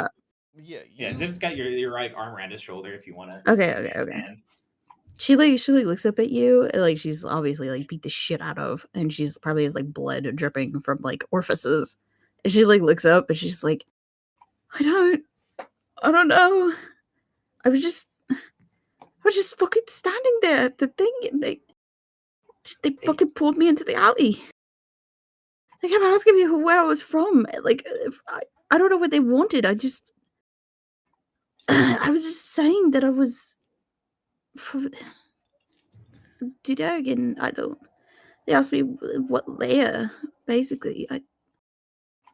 Yeah, Ziv's got your right arm around his shoulder if you want to. Okay. She looks up at you, and, like, she's obviously like beat the shit out of, and she's probably has like blood dripping from like orifices. And she like looks up and she's like, I don't know. I was just fucking standing there at the thing, and they fucking pulled me into the alley. They kept asking me where I was from. Like, if I don't know what they wanted. I just I was just saying that I was from Dudeg, and I don't. They asked me what layer, basically. I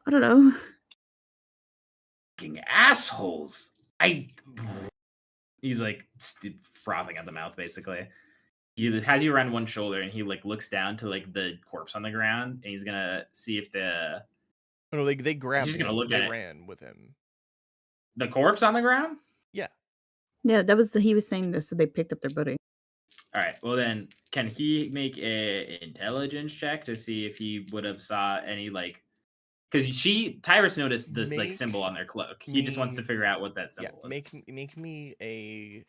don't know. Fucking assholes. He's like frothing at the mouth, basically. He has you around one shoulder, and he like looks down to like the corpse on the ground, and he's gonna see if the. Oh, no, they grabbed He's him. gonna look They at it. ran with him. The corpse on the ground? Yeah. Yeah, that was he was saying this, so they picked up their buddy. All right. Well, then, can he make a intelligence check to see if he would have saw any like? Because Tyrus noticed this like symbol on their cloak. He just wants to figure out what that symbol is. Make me a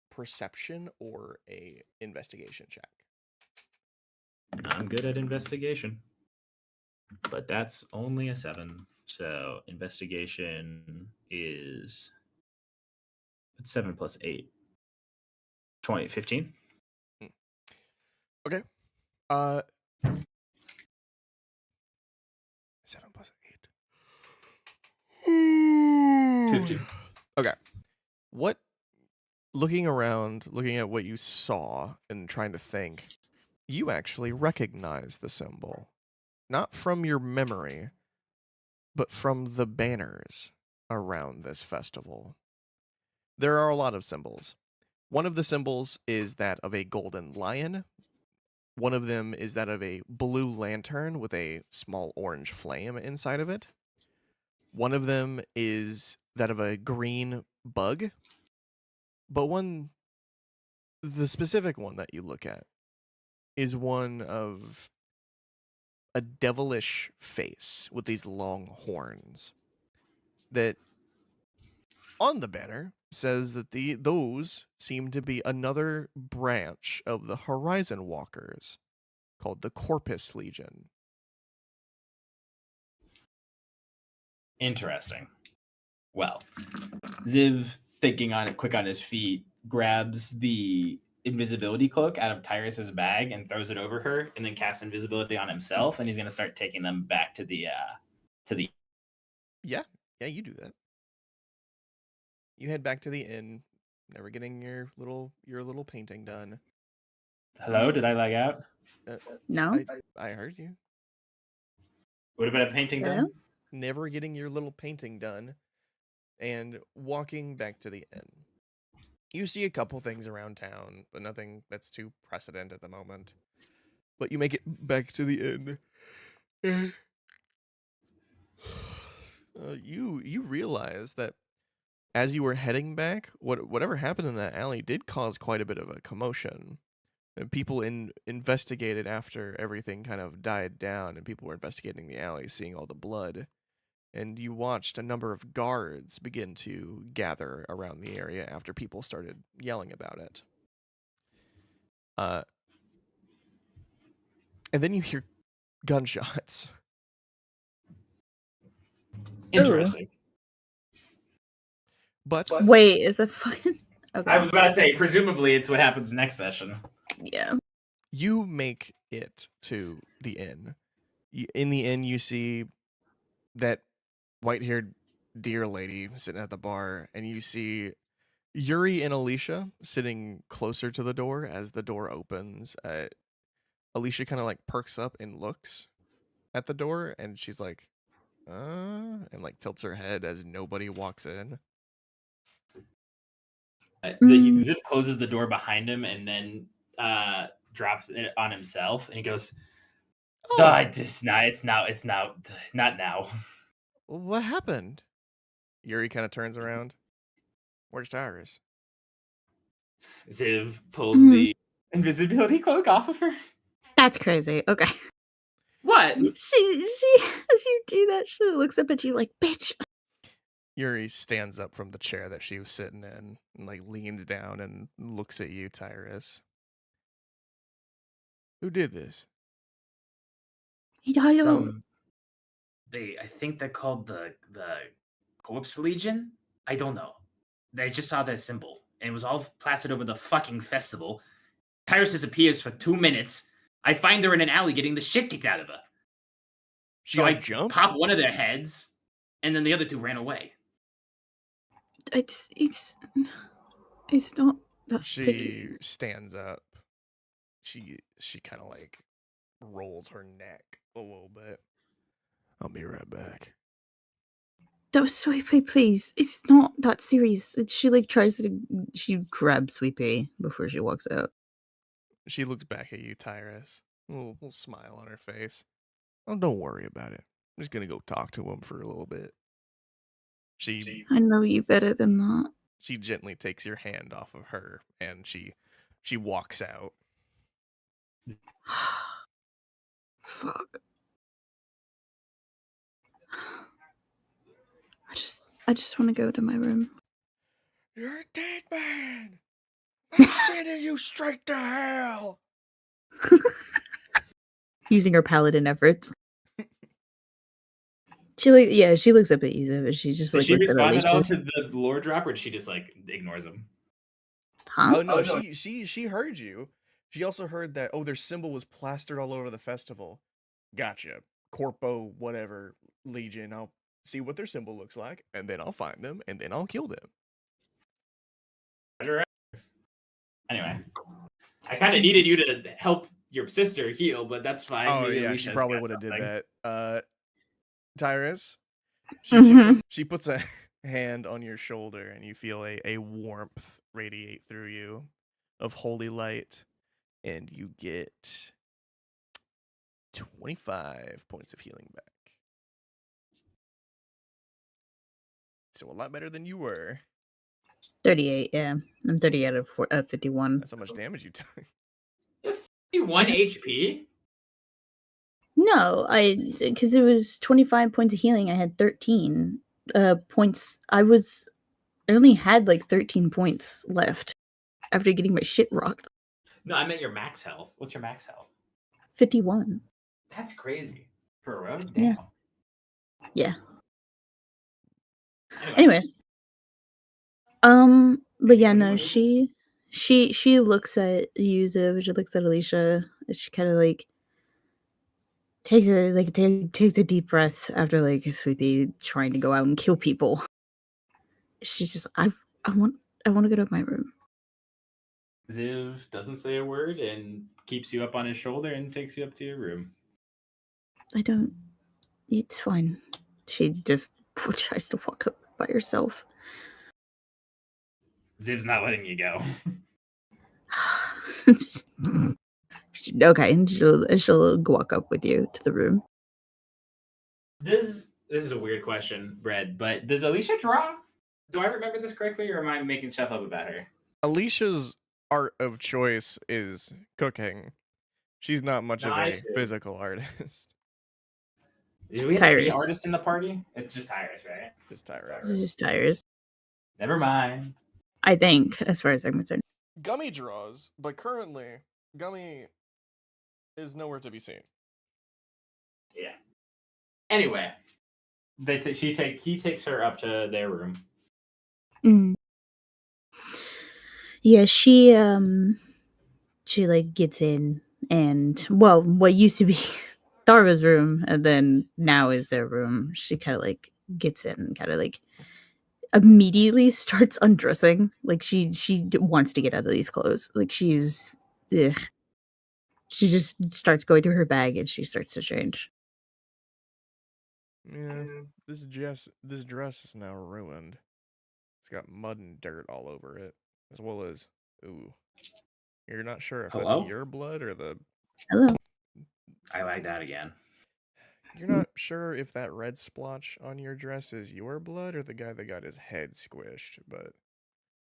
perception or a investigation check. I'm good at investigation, but that's only a 7. So investigation is 7 plus 8. 20, 15. Okay. 7 plus 8. 15. Okay. What? Looking around, looking at what you saw, and trying to think, you actually recognize the symbol, not from your memory, but from the banners around this festival. There are a lot of symbols. One of the symbols is that of a golden lion. One of them is that of a blue lantern with a small orange flame inside of it. One of them is that of a green bug. But the specific one that you look at is one of a devilish face with these long horns that on the banner says that those seem to be another branch of the Horizon Walkers called the Corpus Legion. Interesting. Well, Ziv, thinking on it quick on his feet, grabs the invisibility cloak out of Tyrus's bag and throws it over her, and then casts invisibility on himself, and he's going to start taking them back to the Yeah, you do that. You head back to the inn, never getting your little painting done. Hello, did I lag out? No. I heard you. What about a painting done? Never getting your little painting done, and walking back to the inn. You see a couple things around town, but nothing that's too precedent at the moment. But you make it back to the inn. You realize that as you were heading back, whatever happened in that alley did cause quite a bit of a commotion. And people investigated after everything kind of died down, and people were investigating the alley, seeing all the blood. And you watched a number of guards begin to gather around the area after people started yelling about it. And then you hear gunshots. Interesting. But wait, is it fucking? Okay. I was about to say, presumably it's what happens next session. Yeah. You make it to the inn. In the inn, you see that white-haired deer lady sitting at the bar, and you see Yuri and Alicia sitting closer to the door as the door opens. Alicia kind of like perks up and looks at the door, and she's like, and like tilts her head as nobody walks in. Zip closes the door behind him and then drops it on himself, and he goes, it's not now. What happened? Yuri kind of turns around. Where's Tyrus? Ziv pulls the invisibility cloak off of her. That's crazy. Okay. What? She as you do that, she looks up at you like, bitch. Yuri stands up from the chair that she was sitting in and like leans down and looks at you, Tyrus. Who did this? I don't. I think they're called the Corpse Legion. I don't know. I just saw that symbol, and it was all plastered over the fucking festival. Tyrus disappears for 2 minutes. I find her in an alley getting the shit kicked out of her. She So all I jumped? pop one of their heads, and then the other two ran away. It's not that She big. stands up. She kind of like rolls her neck a little bit. I'll be right back. That Sweet Pea, please. It's not that serious. She like tries to. She grabs Sweet Pea before she walks out. She looks back at you, Tyrus. A little smile on her face. Oh, don't worry about it. I'm just gonna go talk to him for a little bit. I know you better than that. She gently takes your hand off of her and she walks out. Fuck. I just want to go to my room. You're a dead man. I'm sending you straight to hell. Using her paladin efforts. She looks up at Yusuf and she just Did like she looks at respond at all Alicia. to the lore drop, or did she just like ignores him? Huh? Oh no, she heard you. She also heard that their symbol was plastered all over the festival. Gotcha. Corpo, whatever, Legion. I'll see what their symbol looks like, and then I'll find them, and then I'll kill them. Anyway, I kind of needed you to help your sister heal, but that's fine. Oh Maybe yeah, Alicia's she probably got would have did something. that. Tyrus, she puts a hand on your shoulder, and you feel a warmth radiate through you of holy light, and you get 25 points of healing back. So a lot better than you were. 38, yeah. I'm 30 out of 51. That's how much damage you took. 51 HP? No, because it was 25 points of healing. I had 13 points. I only had like 13 points left after getting my shit rocked. No, I meant your max health. What's your max health? 51. That's crazy. For a road? Yeah. Damn. Yeah. Anyway. Anyways. But yeah, no, she looks at Yusuf, she looks at Alicia, she kind of like takes a deep breath after like Sweepy trying to go out and kill people. She's just I want to go to my room. Ziv doesn't say a word and keeps you up on his shoulder and takes you up to your room. It's fine. She just tries to walk up by herself. Ziv's not letting you go. Okay, and she'll walk up with you to the room. This is a weird question, Brad, but does Alicia draw? Do I remember this correctly, or am I making stuff up about her? Alicia's art of choice is cooking. She's not much of a physical artist. Do we have any artists in the party? It's just Tyrus, right? Just Tyrus. It's just Tyrus. Never mind. I think, as far as I'm concerned. Gummy draws, but currently, Gummy is nowhere to be seen. Yeah. Anyway, he takes her up to their room. Mm. Yeah, she like gets in and what used to be Darva's room and then now is their room. She kind of like gets in and kind of like immediately starts undressing. Like she wants to get out of these clothes. Like she just starts going through her bag and she starts to change. Yeah, this dress is now ruined. It's got mud and dirt all over it, as well as you're not sure if that's your blood or the. Hello. I like that again. You're not sure if that red splotch on your dress is your blood or the guy that got his head squished, but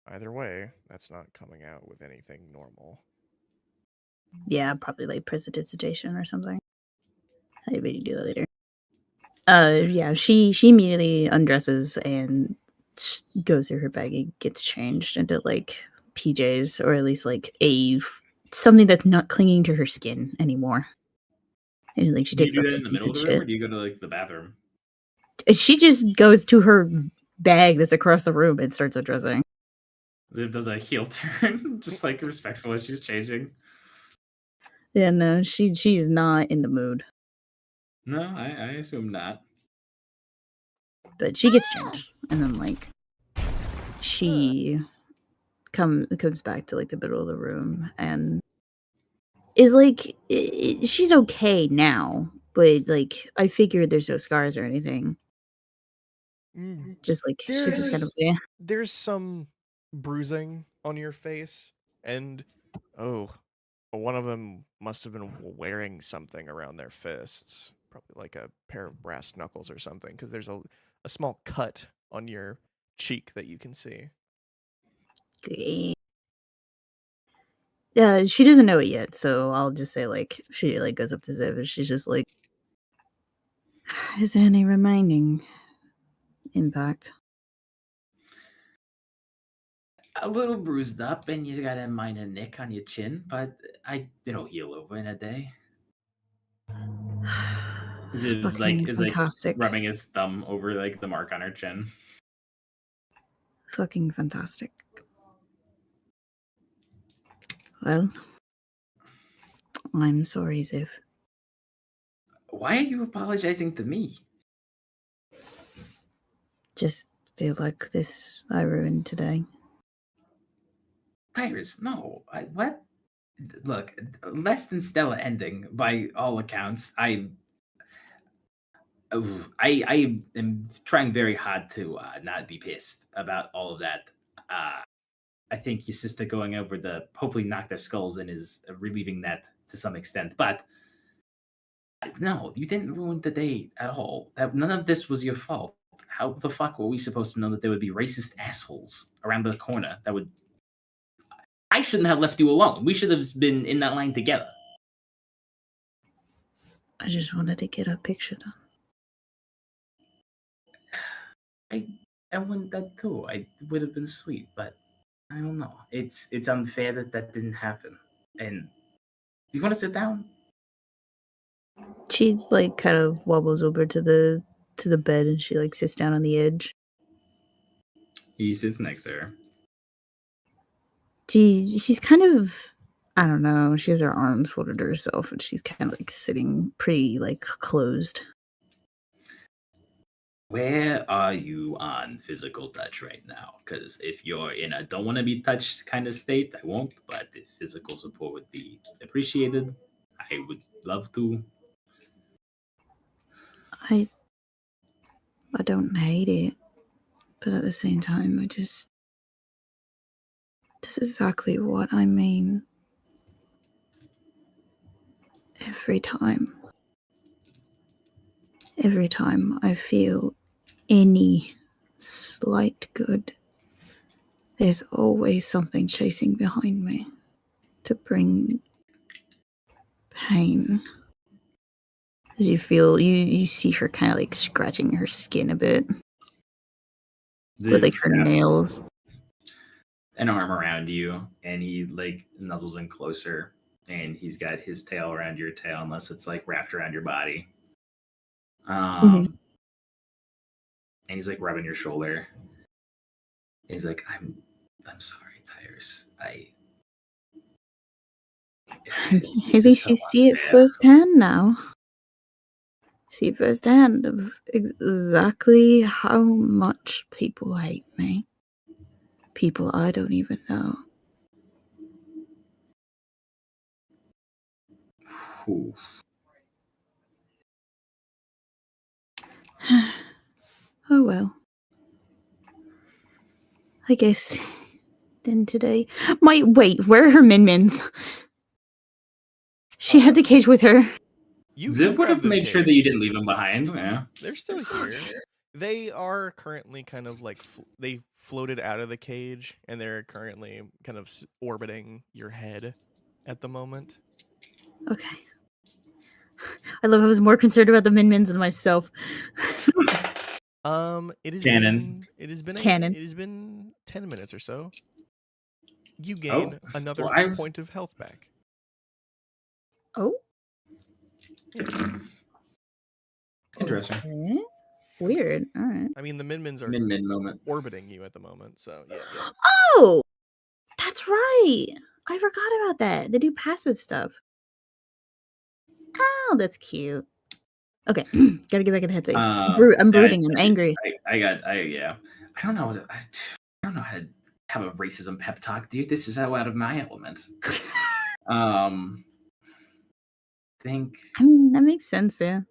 either way, that's not coming out with anything normal. Yeah, probably like precipitation or something. Maybe you do that later. Yeah, she immediately undresses and goes through her bag and gets changed into like PJs, or at least like something that's not clinging to her skin anymore. And like she Do you takes do off that the in the boots middle of and the room, shit. or do you go to like the bathroom? She just goes to her bag that's across the room and starts undressing. Ziv does a heel turn, just like respectful as she's changing. Yeah, no, she is not in the mood. No, I assume not. But she gets changed, and then like she comes back to like the middle of the room and is like she's okay now, but like I figured there's no scars or anything. Just like she's just kind of There's some bruising on your face, and one of them must have been wearing something around their fists, probably like a pair of brass knuckles or something, because there's a small cut on your cheek that you can see. Yeah, she doesn't know it yet, so I'll just say like she like goes up to Ziv and she's just like, "Is there any remaining impact?" A little bruised up, and you got a minor nick on your chin, but it'll heal over in a day. Is it like Fantastic. rubbing his thumb over like the mark on her chin? Fucking fantastic. Well, I'm sorry, Ziv. Why are you apologizing to me? Just feel like this I ruined today. Tyrus, no. What? Look, less than stellar ending by all accounts. I am trying very hard to not be pissed about all of that. I think your sister going over the hopefully knock their skulls in is relieving that to some extent. But no, you didn't ruin the day at all. None of this was your fault. How the fuck were we supposed to know that there would be racist assholes around the corner that would? I shouldn't have left you alone. We should have been in that line together. I just wanted to get a picture done. I wanted that too. I would have been sweet, but I don't know. It's unfair that didn't happen. And do you want to sit down? She like kind of wobbles over to the bed and she like sits down on the edge. He sits next to her. She's kind of, I don't know, she has her arms folded to herself and she's kind of like sitting pretty like closed. Where are you on physical touch right now? Because if you're in a don't want to be touched kind of state, I won't. But if physical support would be appreciated, I would love to. I don't hate it, but at the same time, this is exactly what I mean. Every time I feel any slight good, there's always something chasing behind me to bring pain. As you feel, you see her kind of like scratching her skin a bit with like her nails. An arm around you, and he like nuzzles in closer, and he's got his tail around your tail, unless it's like wrapped around your body. And he's like rubbing your shoulder. He's like, I'm sorry, Tyrus. At least you see it firsthand now. See firsthand of exactly how much people hate me. People I don't even know. Ooh. Oh well. I guess then today. Wait, where are her min-mins? She had the cage with her. You Ziv would grab have the made sure that cage. you didn't leave him behind. Yeah. They're still here. They are currently kind of like they floated out of the cage, and they're currently kind of orbiting your head at the moment. Okay. I love I was more concerned about the Min-Mins than myself. It has Canon. Canon. It has been 10 minutes or so. You gain another well, I was- point of health back. Oh, Interesting. okay. Weird. All right. I mean, the Min-Mins are Min moment. orbiting you at the moment, so yeah. Oh, that's right. I forgot about that. They do passive stuff. Oh, that's cute. Okay, gotta get back in the headspace. I'm brooding. I'm angry. I don't know. I don't know how to have a racism pep talk, dude. This is so out of my element. Think I mean, that makes sense. Yeah.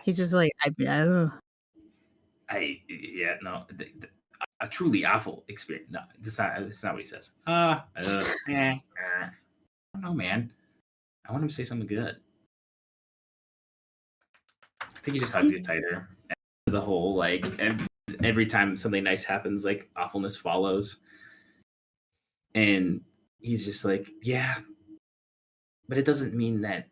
He's just like no. A truly awful experience. No, that's not what he says. I don't know, man. I want him to say something good. I think he just hugs you tighter. And the whole like every time something nice happens, like awfulness follows. And he's just like, yeah, but it doesn't mean that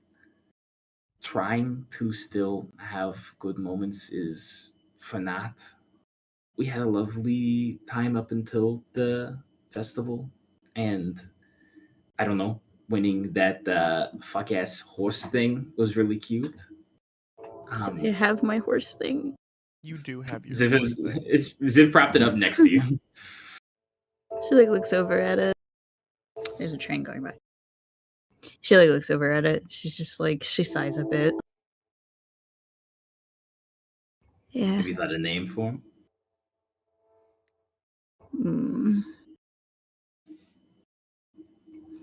trying to still have good moments is for naught. We had a lovely time up until the festival, and I don't know, winning that fuck ass horse thing was really cute. I have my horse thing. You do have your Ziv horse thing. it's Ziv propped it up next to you. She like looks over at it. There's a train going by. She like looks over at it. She's just like she sighs a bit. Yeah. Have you thought a name for him?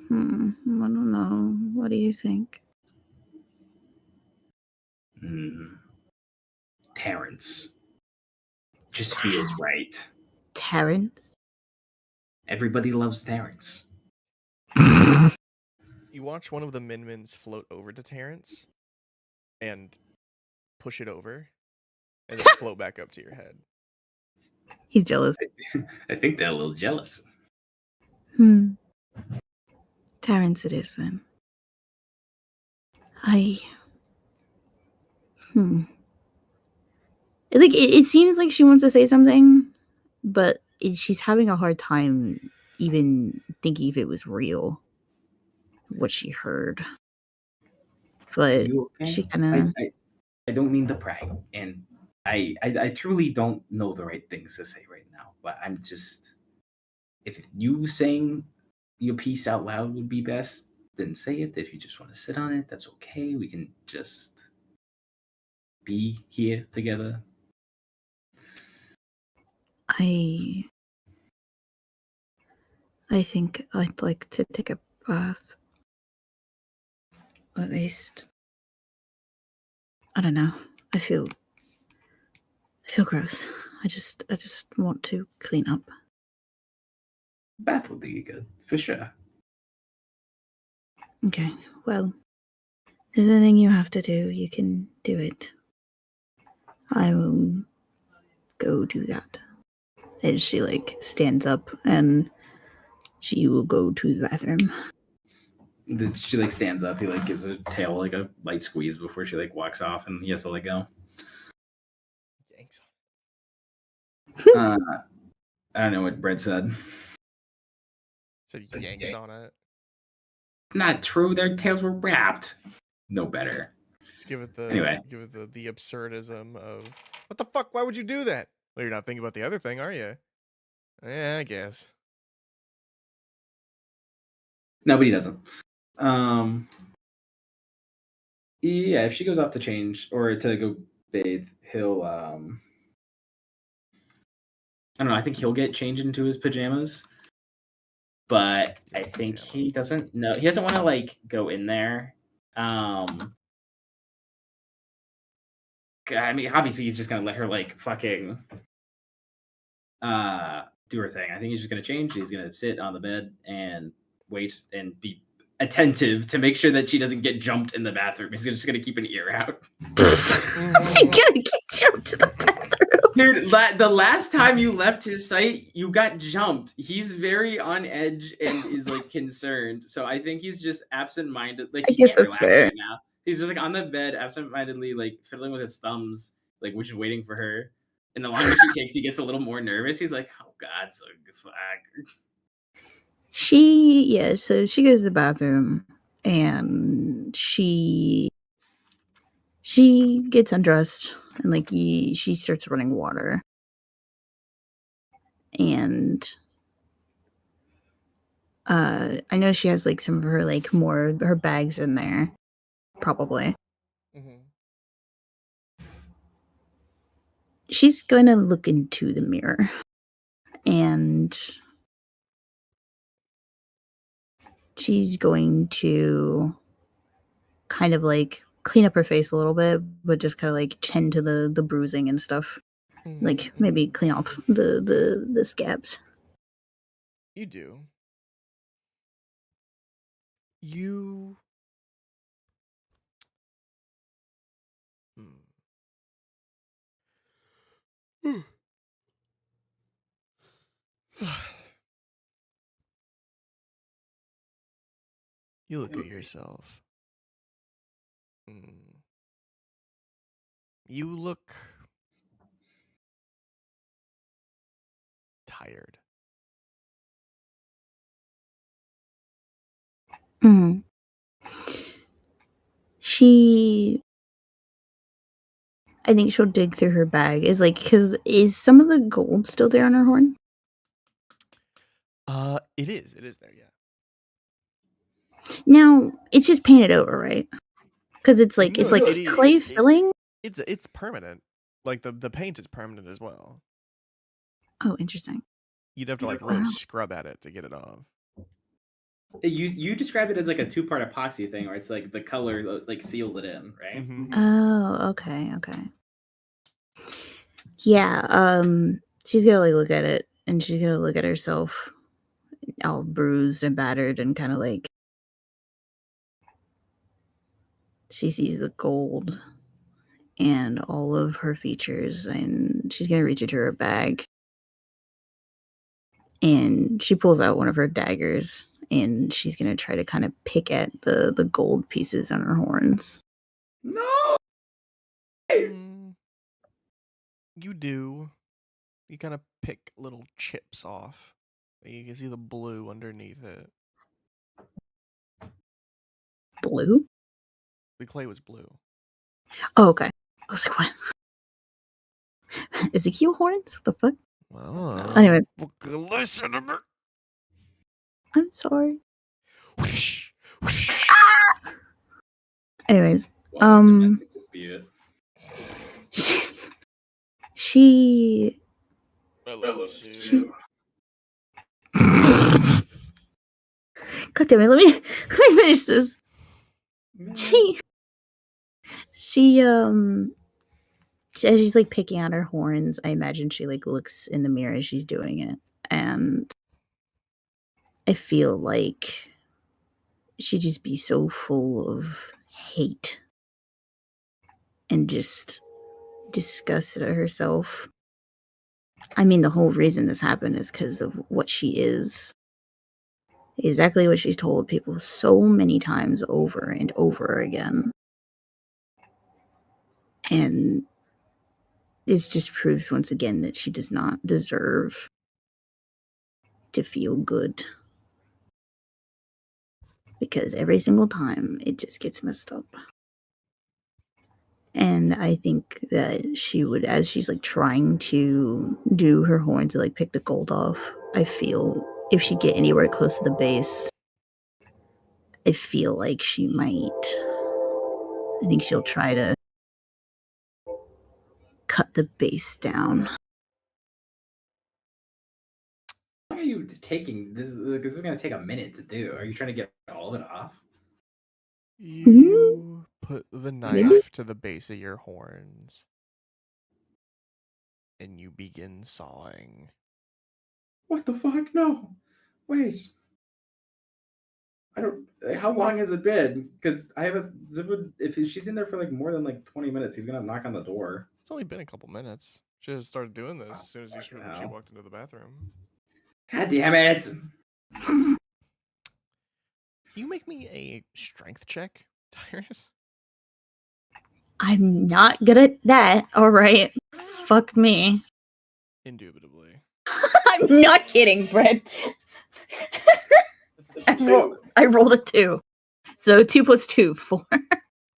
I don't know. What do you think? Terrence. Just feels right. Terrence? Everybody loves Terrence. You watch one of the Min-Mins float over to Terrence and push it over and then float back up to your head. He's jealous. I think they're a little jealous. Terrence it is then. Like it seems like she wants to say something, but she's having a hard time even thinking if it was real what she heard. But Okay? she kind of I don't mean to pry, and I truly don't know the right things to say right now, but I'm just, if you saying your piece out loud would be best, then say it. If you just want to sit on it, that's okay. We can just be here together. I think I'd like to take a bath. At least, I don't know. I feel gross. I just want to clean up. Bath will do you good, for sure. Okay, well, if there's anything you have to do, you can do it. I will go do that. And she like stands up and she will go to the bathroom. Then she like stands up. He like gives her tail like a light squeeze before she like walks off, and he has to let go. Yanks. I don't know what Brett said. Said yanks on it. It's not true. Their tails were wrapped. No better. Just give it the Anyway. give it the absurdism of what the fuck? Why would you do that? Well, you're not thinking about the other thing, are you? Yeah, I guess. No, but he doesn't. Yeah, if she goes off to change or to go bathe, he'll I don't know, I think he'll get changed into his pajamas. But I think he doesn't know. He doesn't want to like go in there. I mean, obviously he's just gonna let her like fucking do her thing. I think he's just gonna change. He's gonna sit on the bed and wait and be attentive to make sure that she doesn't get jumped in the bathroom. He's just gonna keep an ear out. She gonna get jumped to the bathroom. Dude, the last time you left his sight, you got jumped. He's very on edge and is like concerned. So I think he's just absent-minded. Like, I guess that's fair. right now He's just like on the bed, absentmindedly like fiddling with his thumbs, like which is waiting for her. And the longer she takes, he gets a little more nervous. He's like, "Oh God, so fuck." So she goes to the bathroom and she gets undressed and like she starts running water. And I know she has like some of her like more her bags in there, probably. Mm-hmm. She's going to look into the mirror and she's going to kind of like clean up her face a little bit, but just kind of like tend to the bruising and stuff. Mm-hmm. Like maybe clean off the scabs. You do. You. You look at yourself. You look tired. Mm. I think she'll dig through her bag. Is some of the gold still there on her horn? It is there, yeah. Now it's just painted over, right? Because it's like No, clay filling. It's permanent. Like the paint is permanent as well. Oh, interesting. You'd have to like really scrub at it to get it off. You describe it as like a 2-part epoxy thing, where it's like the color like seals it in, right? Mm-hmm. Oh, okay. Yeah. She's gonna like look at it, and she's gonna look at herself, all bruised and battered, and kind of like she sees the gold and all of her features, and she's gonna reach into her bag, and she pulls out one of her daggers, and she's gonna try to kind of pick at the gold pieces on her horns. No. You do. You kind of pick little chips off. You can see the blue underneath it. Blue? The clay was blue. Oh, okay. I was like, what? Ezekiel horns? What the fuck? Oh. Anyways. Listen to me. I'm sorry. Whoosh, whoosh. Anyways, Domestic dispute. she God damn it, let me finish this. She as she's like picking out her horns, I imagine she like looks in the mirror as she's doing it, and I feel like she'd just be so full of hate and just disgust at herself. I mean, the whole reason this happened is because of what she is. Exactly what she's told people so many times over and over again. And this just proves once again that she does not deserve to feel good. Because every single time it just gets messed up. And I think that she would, as she's like trying to do her horns to like pick the gold off, I feel if she get anywhere close to the base, I feel like she might. I think she'll try to cut the base down. How are you taking this? This is gonna take a minute to do. Are you trying to get all of it off? You put the knife to the base of your horns. And you begin sawing. What the fuck? No. Wait. I don't. How long has it been? Because I have a Zipwood. If she's in there for like more than like 20 minutes, he's gonna knock on the door. It's only been a couple minutes. She just started doing this as soon as she walked into the bathroom. God damn it! You make me a strength check, Tyrus. I'm not good at that. All right. Fuck me. Indubitably. I'm not kidding, Brett. I rolled a 2. So 2 plus 2, 4.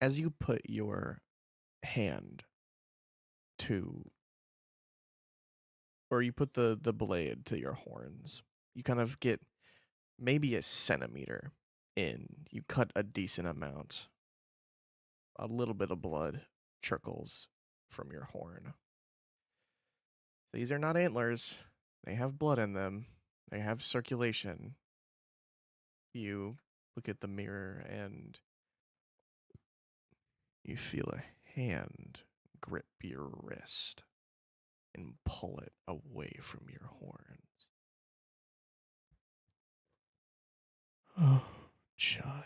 As you put your hand to, or you put the blade to your horns, you kind of get maybe a centimeter in. You cut a decent amount. A little bit of blood trickles from your horn. These are not antlers. They have blood in them. They have circulation. You look at the mirror and you feel a hand grip your wrist and pull it away from your horns. Oh, child,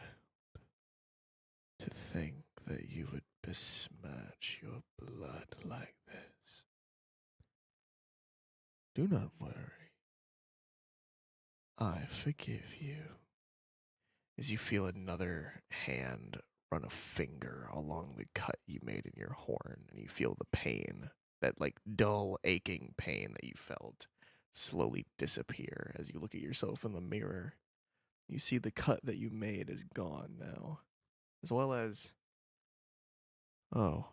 to think that you would besmirch your blood like this. Do not worry. I forgive you. As you feel another hand run a finger along the cut you made in your horn, and you feel the pain, that like dull, aching pain that you felt, slowly disappear as you look at yourself in the mirror. You see the cut that you made is gone now, as well as, oh,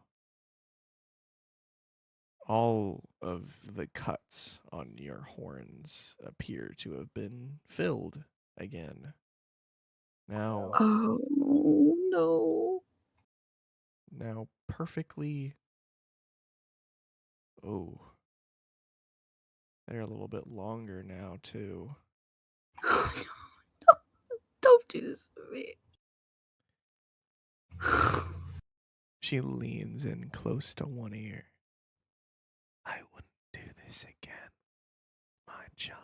all of the cuts on your horns appear to have been filled again. Now, Oh, no. now perfectly. Oh, they're a little bit longer now, too. Oh, no. Don't do this to me. She leans in close to one ear. I wouldn't do this again, my child.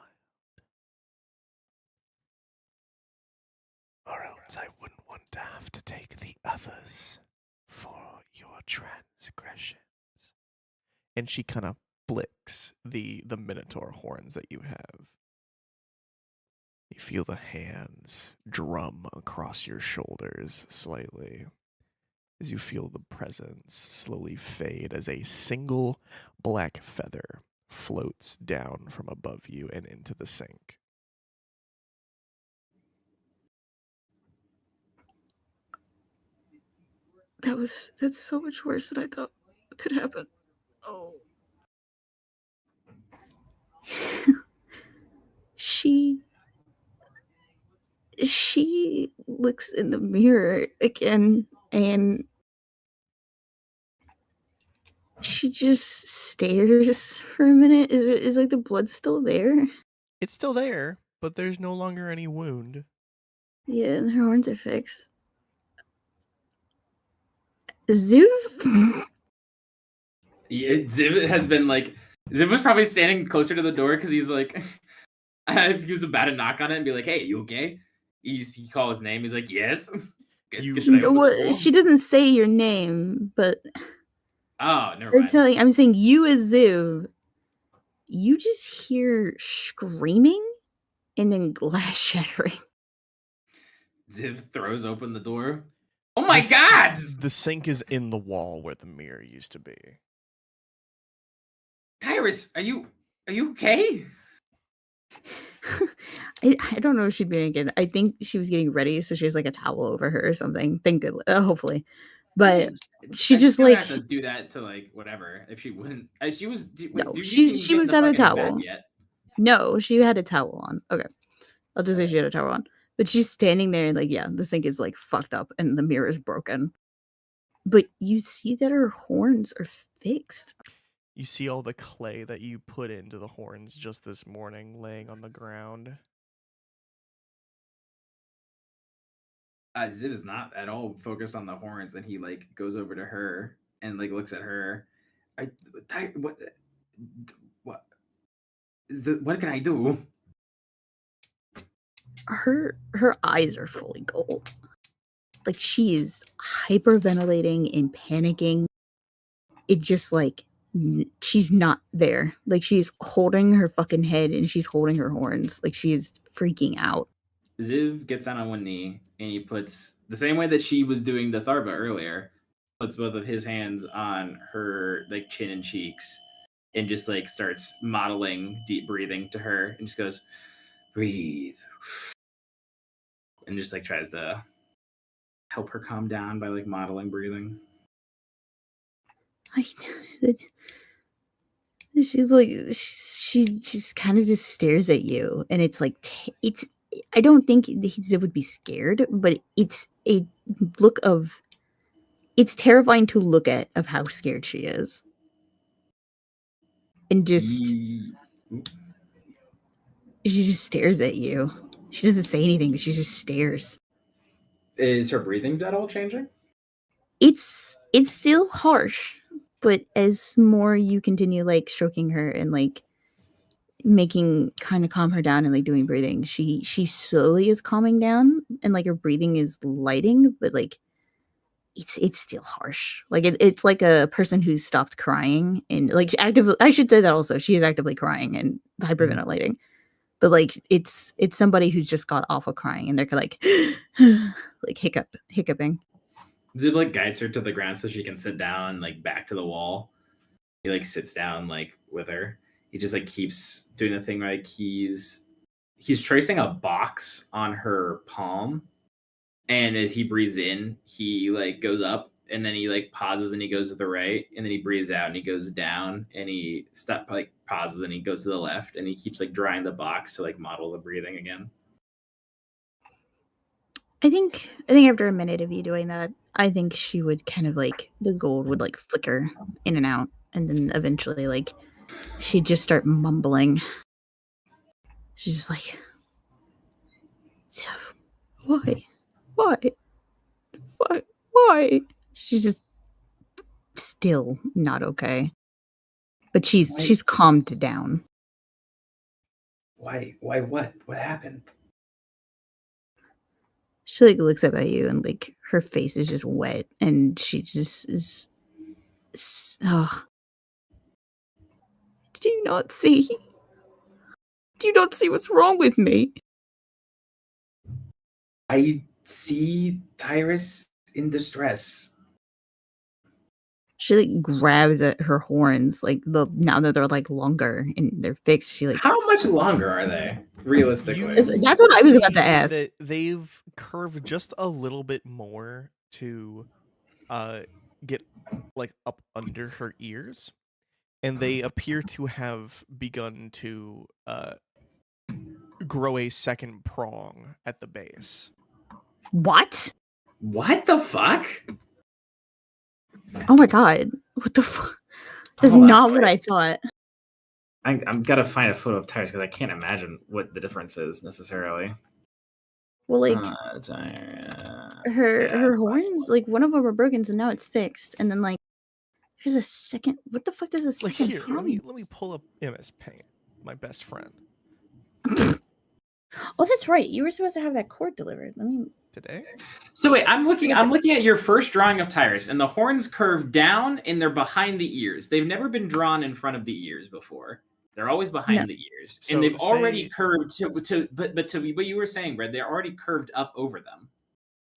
Or else I wouldn't want to have to take the others for your transgressions. And she kind of flicks the minotaur horns that you have. You feel the hands drum across your shoulders slightly as you feel the presence slowly fade as a single black feather floats down from above you and into the sink. That's so much worse than I thought could happen. Oh. She looks in the mirror again and she just stares for a minute. Is like the blood still there? It's still there, but there's no longer any wound. Yeah, and her horns are fixed. Ziv? Yeah, Ziv has been like, Ziv was probably standing closer to the door because he's like, if he was about to knock on it and be like, "Hey, you okay?" He call his name. He's like, "Yes." Should I open the door? She doesn't say your name, but Oh, never mind. I'm saying you as Ziv, you just hear screaming and then glass shattering. Ziv throws open the door. Oh my god! The sink is in the wall where the mirror used to be. Tyrus, are you okay? I don't know if she'd be again. I think she was getting ready, so she has like a towel over her or something. Thank goodness, hopefully. But she just like have to do that to like whatever. If she wouldn't, she was. No, she was out of towel. No, she had a towel on. Okay, I'll just say she had a towel on. But she's standing there and like, yeah, the sink is like fucked up and the mirror is broken. But you see that her horns are fixed. You see all the clay that you put into the horns just this morning laying on the ground. Ziv is not at all focused on the horns, and he like goes over to her and like looks at her. What can I do? Her eyes are fully gold. Like she is hyperventilating and panicking. It just like she's not there. Like she's holding her fucking head and she's holding her horns. Like she is freaking out. Ziv gets down on one knee and he puts the same way that she was doing the Tharva earlier. puts both of his hands on her like chin and cheeks and just like starts modeling deep breathing to her and just goes, breathe. And just like tries to help her calm down by like modeling breathing. She's like she just kind of just stares at you, and it's like it's. I don't think Zip would be scared, but it's a look of. It's terrifying to look at of how scared she is, and just she just stares at you. She doesn't say anything, but she just stares. Is her breathing at all changing? It's still harsh, but as more you continue like stroking her and like making kind of calm her down and like doing breathing, she slowly is calming down and like her breathing is lighting, but like it's still harsh. Like it's like a person who's stopped crying and like actively. I should say that also she is actively crying and hyperventilating, but like it's somebody who's just got off of crying and they're like like hiccuping. Zib like guides her to the ground so she can sit down like back to the wall. He like sits down like with her. He just like keeps doing the thing like he's tracing a box on her palm, and as he breathes in, he like goes up, and then he like pauses and he goes to the right, and then he breathes out and he goes down, and he pauses and he goes to the left, and he keeps like drawing the box to like model the breathing again. I think after a minute of you doing that, I think she would kind of like the gold would like flicker in and out, and then eventually like she'd just start mumbling. She's just like, why? She's just still not okay, but she's calmed down. Why? What happened? She like looks up at you and like her face is just wet, and she just is. Oh. Do you not see? Do you not see what's wrong with me? I see Tyrus in distress. She like grabs at her horns, like now that they're like longer and they're fixed. She like, how much longer are they realistically? That's what I was about to ask. That they've curved just a little bit more to get like up under her ears, and they appear to have begun to grow a second prong at the base. What? What the fuck? Oh my god! What the fuck? That's not what I thought. I'm gotta find a photo of Tyrus because I can't imagine what the difference is necessarily. Well, like her horns, like one of them are broken, so now it's fixed, and then like there's a second. What the fuck does a second? Here, let me pull up MS Paint, my best friend. Oh, that's right. You were supposed to have that cord delivered. Let me. Today? So wait, I'm looking at your first drawing of Tyrus, and the horns curve down and they're behind the ears. They've never been drawn in front of the ears before. They're always behind the ears. So and they've already curved but to what you were saying, Red, they're already curved up over them.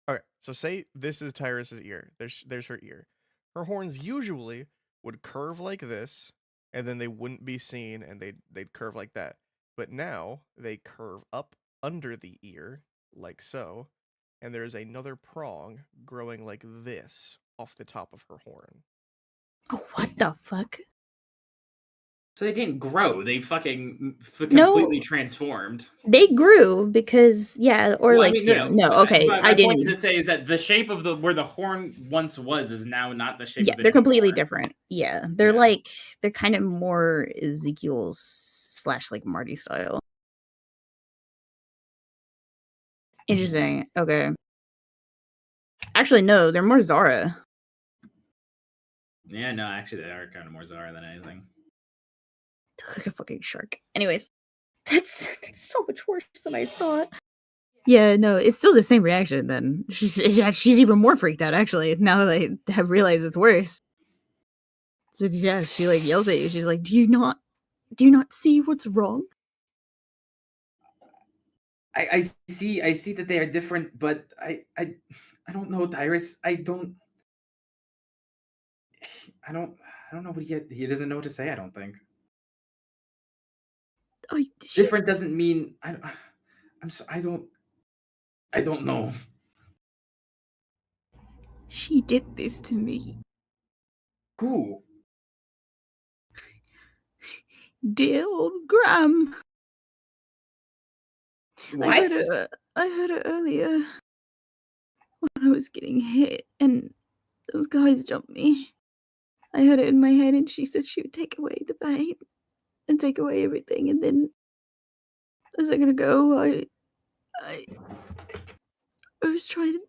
Okay, so say this is Tyrus's ear. There's her ear. Her horns usually would curve like this, and then they wouldn't be seen, and they'd curve like that. But now they curve up under the ear, like so, and there's another prong growing like this off the top of her horn. Oh, what the fuck? So they didn't grow. They fucking completely transformed. They grew because, yeah, or well, like, I mean, no, okay. My point to say is that the shape of where the horn once was is now not the shape of the they're completely different. Yeah, they're like, they're kind of more Ezekiel / like Marty style. Interesting. Okay. Actually, no, they're more Zara. Yeah, no, actually, they are kind of more Zara than anything. Like a fucking shark. Anyways, that's so much worse than I thought. Yeah, no, it's still the same reaction then. She's even more freaked out, actually, now that I have realized it's worse. But yeah, she like yells at you. She's like, do you not see what's wrong? I see that they are different, but I don't know, Tyrus. I don't I don't know what he doesn't know what to say. I don't think different doesn't mean I don't know. She did this to me. Who? Dear old Graham. What? I heard it earlier when I was getting hit and those guys jumped me. I heard it in my head and she said she would take away the pain and take away everything, and then a second ago I was trying to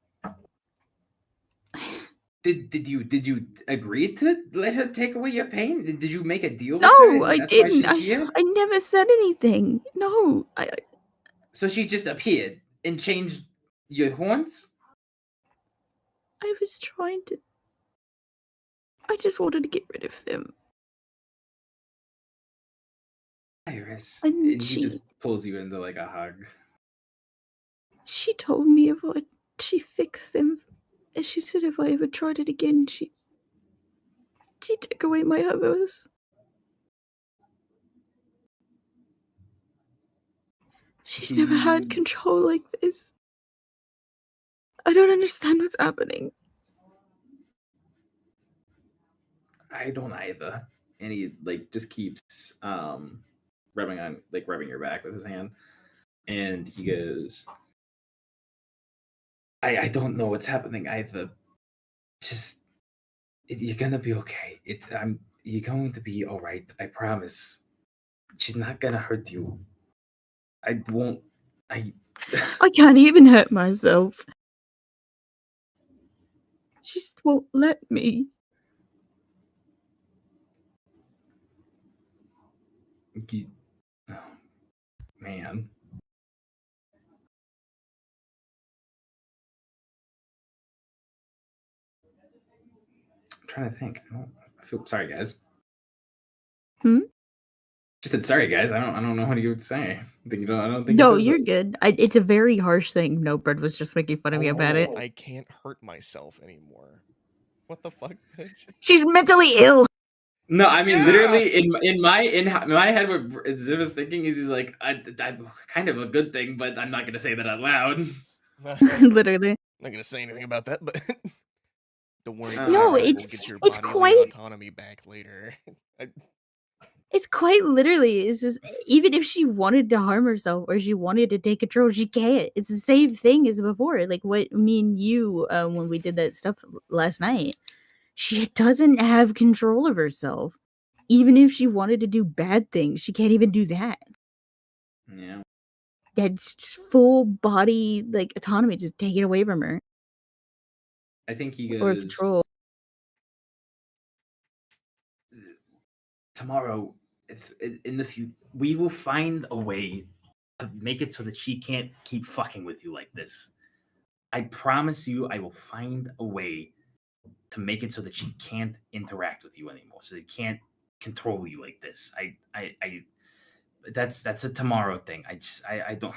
Did you agree to let her take away your pain? Did you make a deal with her? No, And I that's why didn't. she's here? I never said anything. No, So she just appeared and changed your horns? I was trying to. I just wanted to get rid of them. Iris. And And he just pulls you into like a hug. She told me if she fixed them. And she said if I ever tried it again, she took away my others. She's never had control like this. I don't understand what's happening. I don't either. And he like just keeps rubbing your back with his hand. And he goes, I don't know what's happening either. Just you're gonna be okay. You're going to be all right. I promise. She's not gonna hurt you. I won't. I can't even hurt myself. She just won't let me. Oh, man. I'm trying to think. I feel sorry, guys. Just said sorry, guys. I don't know what you would say. I don't think. No, you're good. It's a very harsh thing. No, Brad was just making fun of me about it. I can't hurt myself anymore. What the fuck, bitch? She's mentally ill. No, I mean literally in my head, what Ziv is thinking is he's like, I'm kind of a good thing, but I'm not gonna say that out loud. Literally. I'm not gonna say anything about that, but don't worry. No, Iris, it's we'll get your it's bodily quite autonomy back later. It's quite literally. It's just even if she wanted to harm herself or she wanted to take control, she can't. It's the same thing as before. Like what me and you when we did that stuff last night. She doesn't have control of herself. Even if she wanted to do bad things, she can't even do that. Yeah. That's full body like autonomy. Just take it away from her. I think he goes, or control. Tomorrow, in the future, we will find a way to make it so that she can't keep fucking with you like this. I promise you, I will find a way to make it so that she can't interact with you anymore, so they can't control you like this. That's a tomorrow thing. I don't.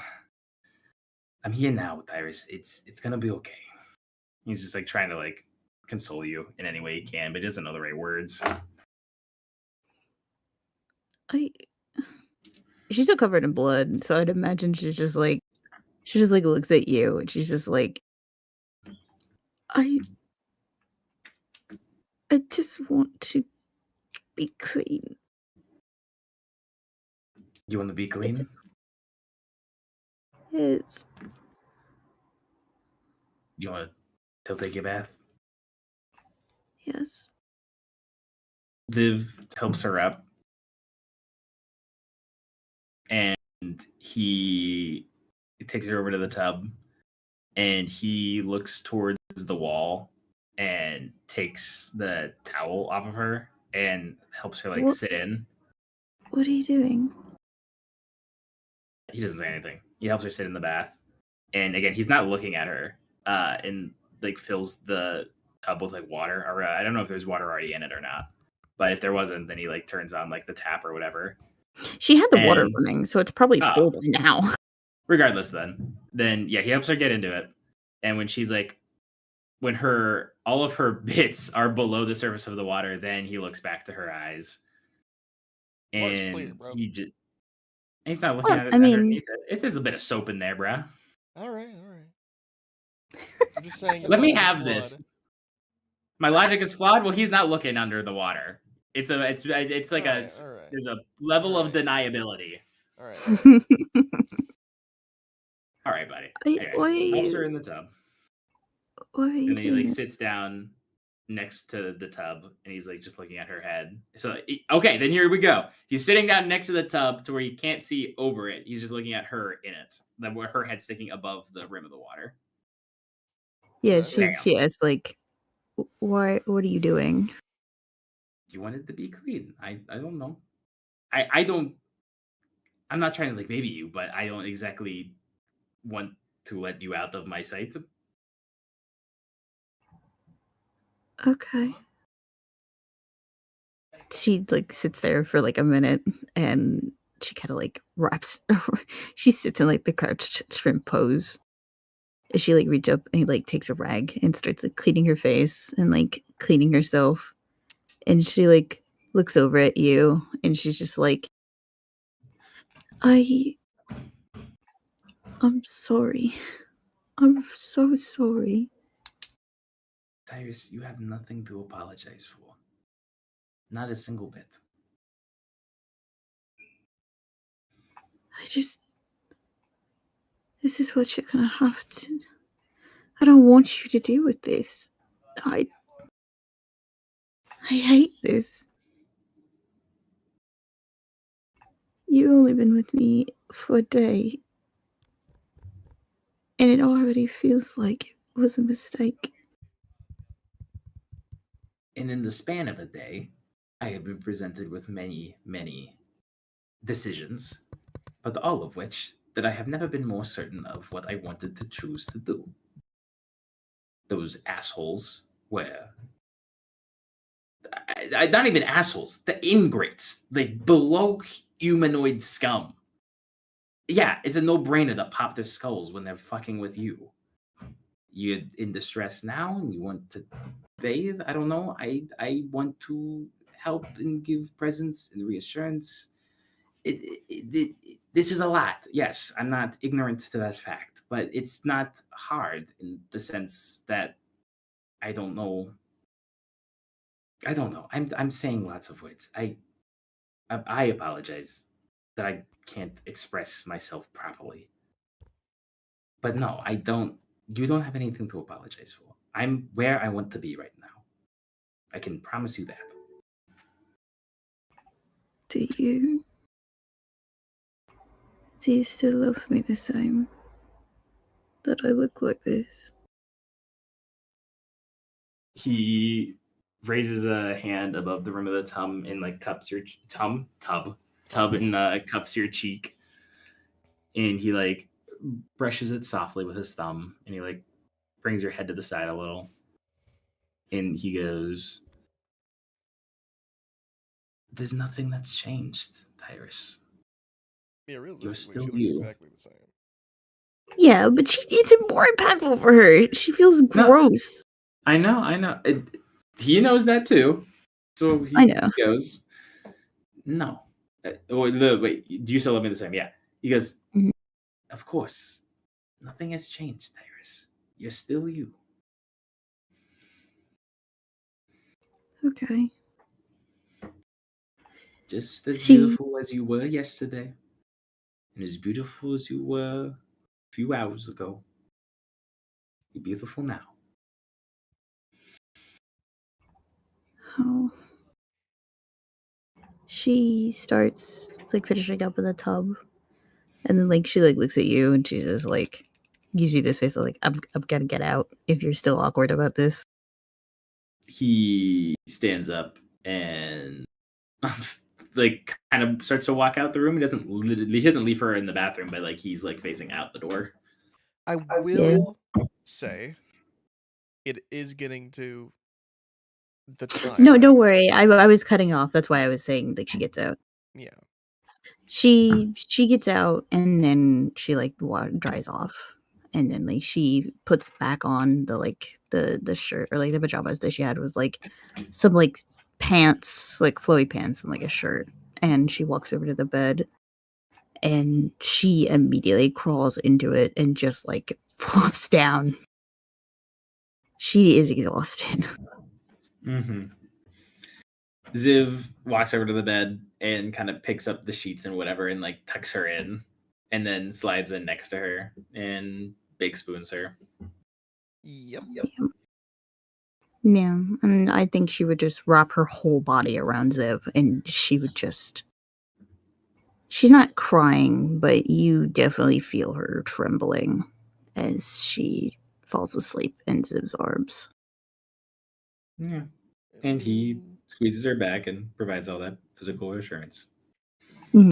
I'm here now with Iris. It's gonna be okay. He's just like trying to like console you in any way he can, but he doesn't know the right words. She's still covered in blood, so I'd imagine she just like looks at you and she's just like, I just want to be clean. You want to be clean? Yes. You want to take your bath? Yes. Ziv helps her up. And he takes her over to the tub. And he looks towards the wall and takes the towel off of her and helps her like sit in. What are you doing? He doesn't say anything. He helps her sit in the bath. And again, he's not looking at her. And like fills the tub with like water. Or I don't know if there's water already in it or not. But if there wasn't, then he like turns on like the tap or whatever. She had the water running, so it's probably full by now. Regardless, then yeah, he helps her get into it. And when she's like when all of her bits are below the surface of the water, then he looks back to her eyes. Water's And clear, bro. he's not looking Well, at it I mean- underneath it. It's just a bit of soap in there, bruh. All right. I'm just saying. Let me your logic is have this. flawed. My logic is flawed. Well, he's not looking under the water. It's like All right. there's a level of Right. deniability. All right. All right, buddy. Why are Anyway, helps you- her in the tub, Why are you and then he doing like this? sits down next to the tub, and he's like just looking at her head. So okay, then here we go. He's sitting down next to the tub to where you can't see over it. He's just looking at her in it, where her head's sticking above the rim of the water. Yeah, Okay. she asked like, "Why? What are you doing?" You want it to be clean. I don't know. I don't. I'm not trying to like baby you, but I don't exactly want to let you out of my sight. Okay. She like sits there for like a minute and she kind of like wraps. She sits in like the crouched shrimp pose. And she like reach up and he like takes a rag and starts like cleaning her face and like cleaning herself. And she like looks over at you and she's just like, I'm sorry. I'm so sorry. Tyrus, you have nothing to apologize for. Not a single bit. This is what you're gonna have to. I don't want you to deal with this. I hate this. You've only been with me for a day, and it already feels like it was a mistake. And in the span of a day, I have been presented with many, many decisions, but all of which that I have never been more certain of what I wanted to choose to do. Those assholes were not even assholes, the ingrates, like below humanoid scum. Yeah, it's a no-brainer to pop their skulls when they're fucking with you. You're in distress now and you want to bathe. I don't know. I want to help and give presence and reassurance. This is a lot. Yes, I'm not ignorant to that fact, but it's not hard in the sense that I don't know. I'm saying lots of words. I apologize that I can't express myself properly. But no, I don't. You don't have anything to apologize for. I'm where I want to be right now. I can promise you that. Do you still love me the same? That I look like this? He raises a hand above the rim of the tub and like cups your tub and cups your cheek, and he like brushes it softly with his thumb, and he like brings your head to the side a little, and he goes, "There's nothing that's changed, Tyrus. Yeah, realistically, still she looks you." exactly the same. Yeah, but it's more impactful for her. She feels gross. I know. He knows that too. So he I know. just goes, "No." Wait, do you still love me the same? Yeah. He goes, Mhm. "Of course. Nothing has changed, Tyrus. You're still you." Okay. Just as She- beautiful as you were yesterday, and as beautiful as you were a few hours ago. You're beautiful now. Oh. She starts like finishing up in the tub, and then like she like looks at you and she just like gives you this face of like I'm gonna get out if you're still awkward about this. He stands up and like kind of starts to walk out the room. He doesn't leave her in the bathroom, but like he's like facing out the door. I will say it is getting to the time. No, don't worry. I was cutting off. That's why I was saying like she gets out. Yeah. She gets out and then she like dries off, and then like she puts back on the shirt or like the pajamas that she had was like some like pants, like flowy pants and like a shirt, and she walks over to the bed and she immediately crawls into it and just like flops down. She is exhausted. Mm-hmm. Ziv walks over to the bed and kind of picks up the sheets and whatever and like tucks her in and then slides in next to her and big spoons her. Yep. Yeah, and I think she would just wrap her whole body around Ziv and she would just... She's not crying, but you definitely feel her trembling as she falls asleep in Ziv's arms. Yeah. And he squeezes her back and provides all that physical reassurance.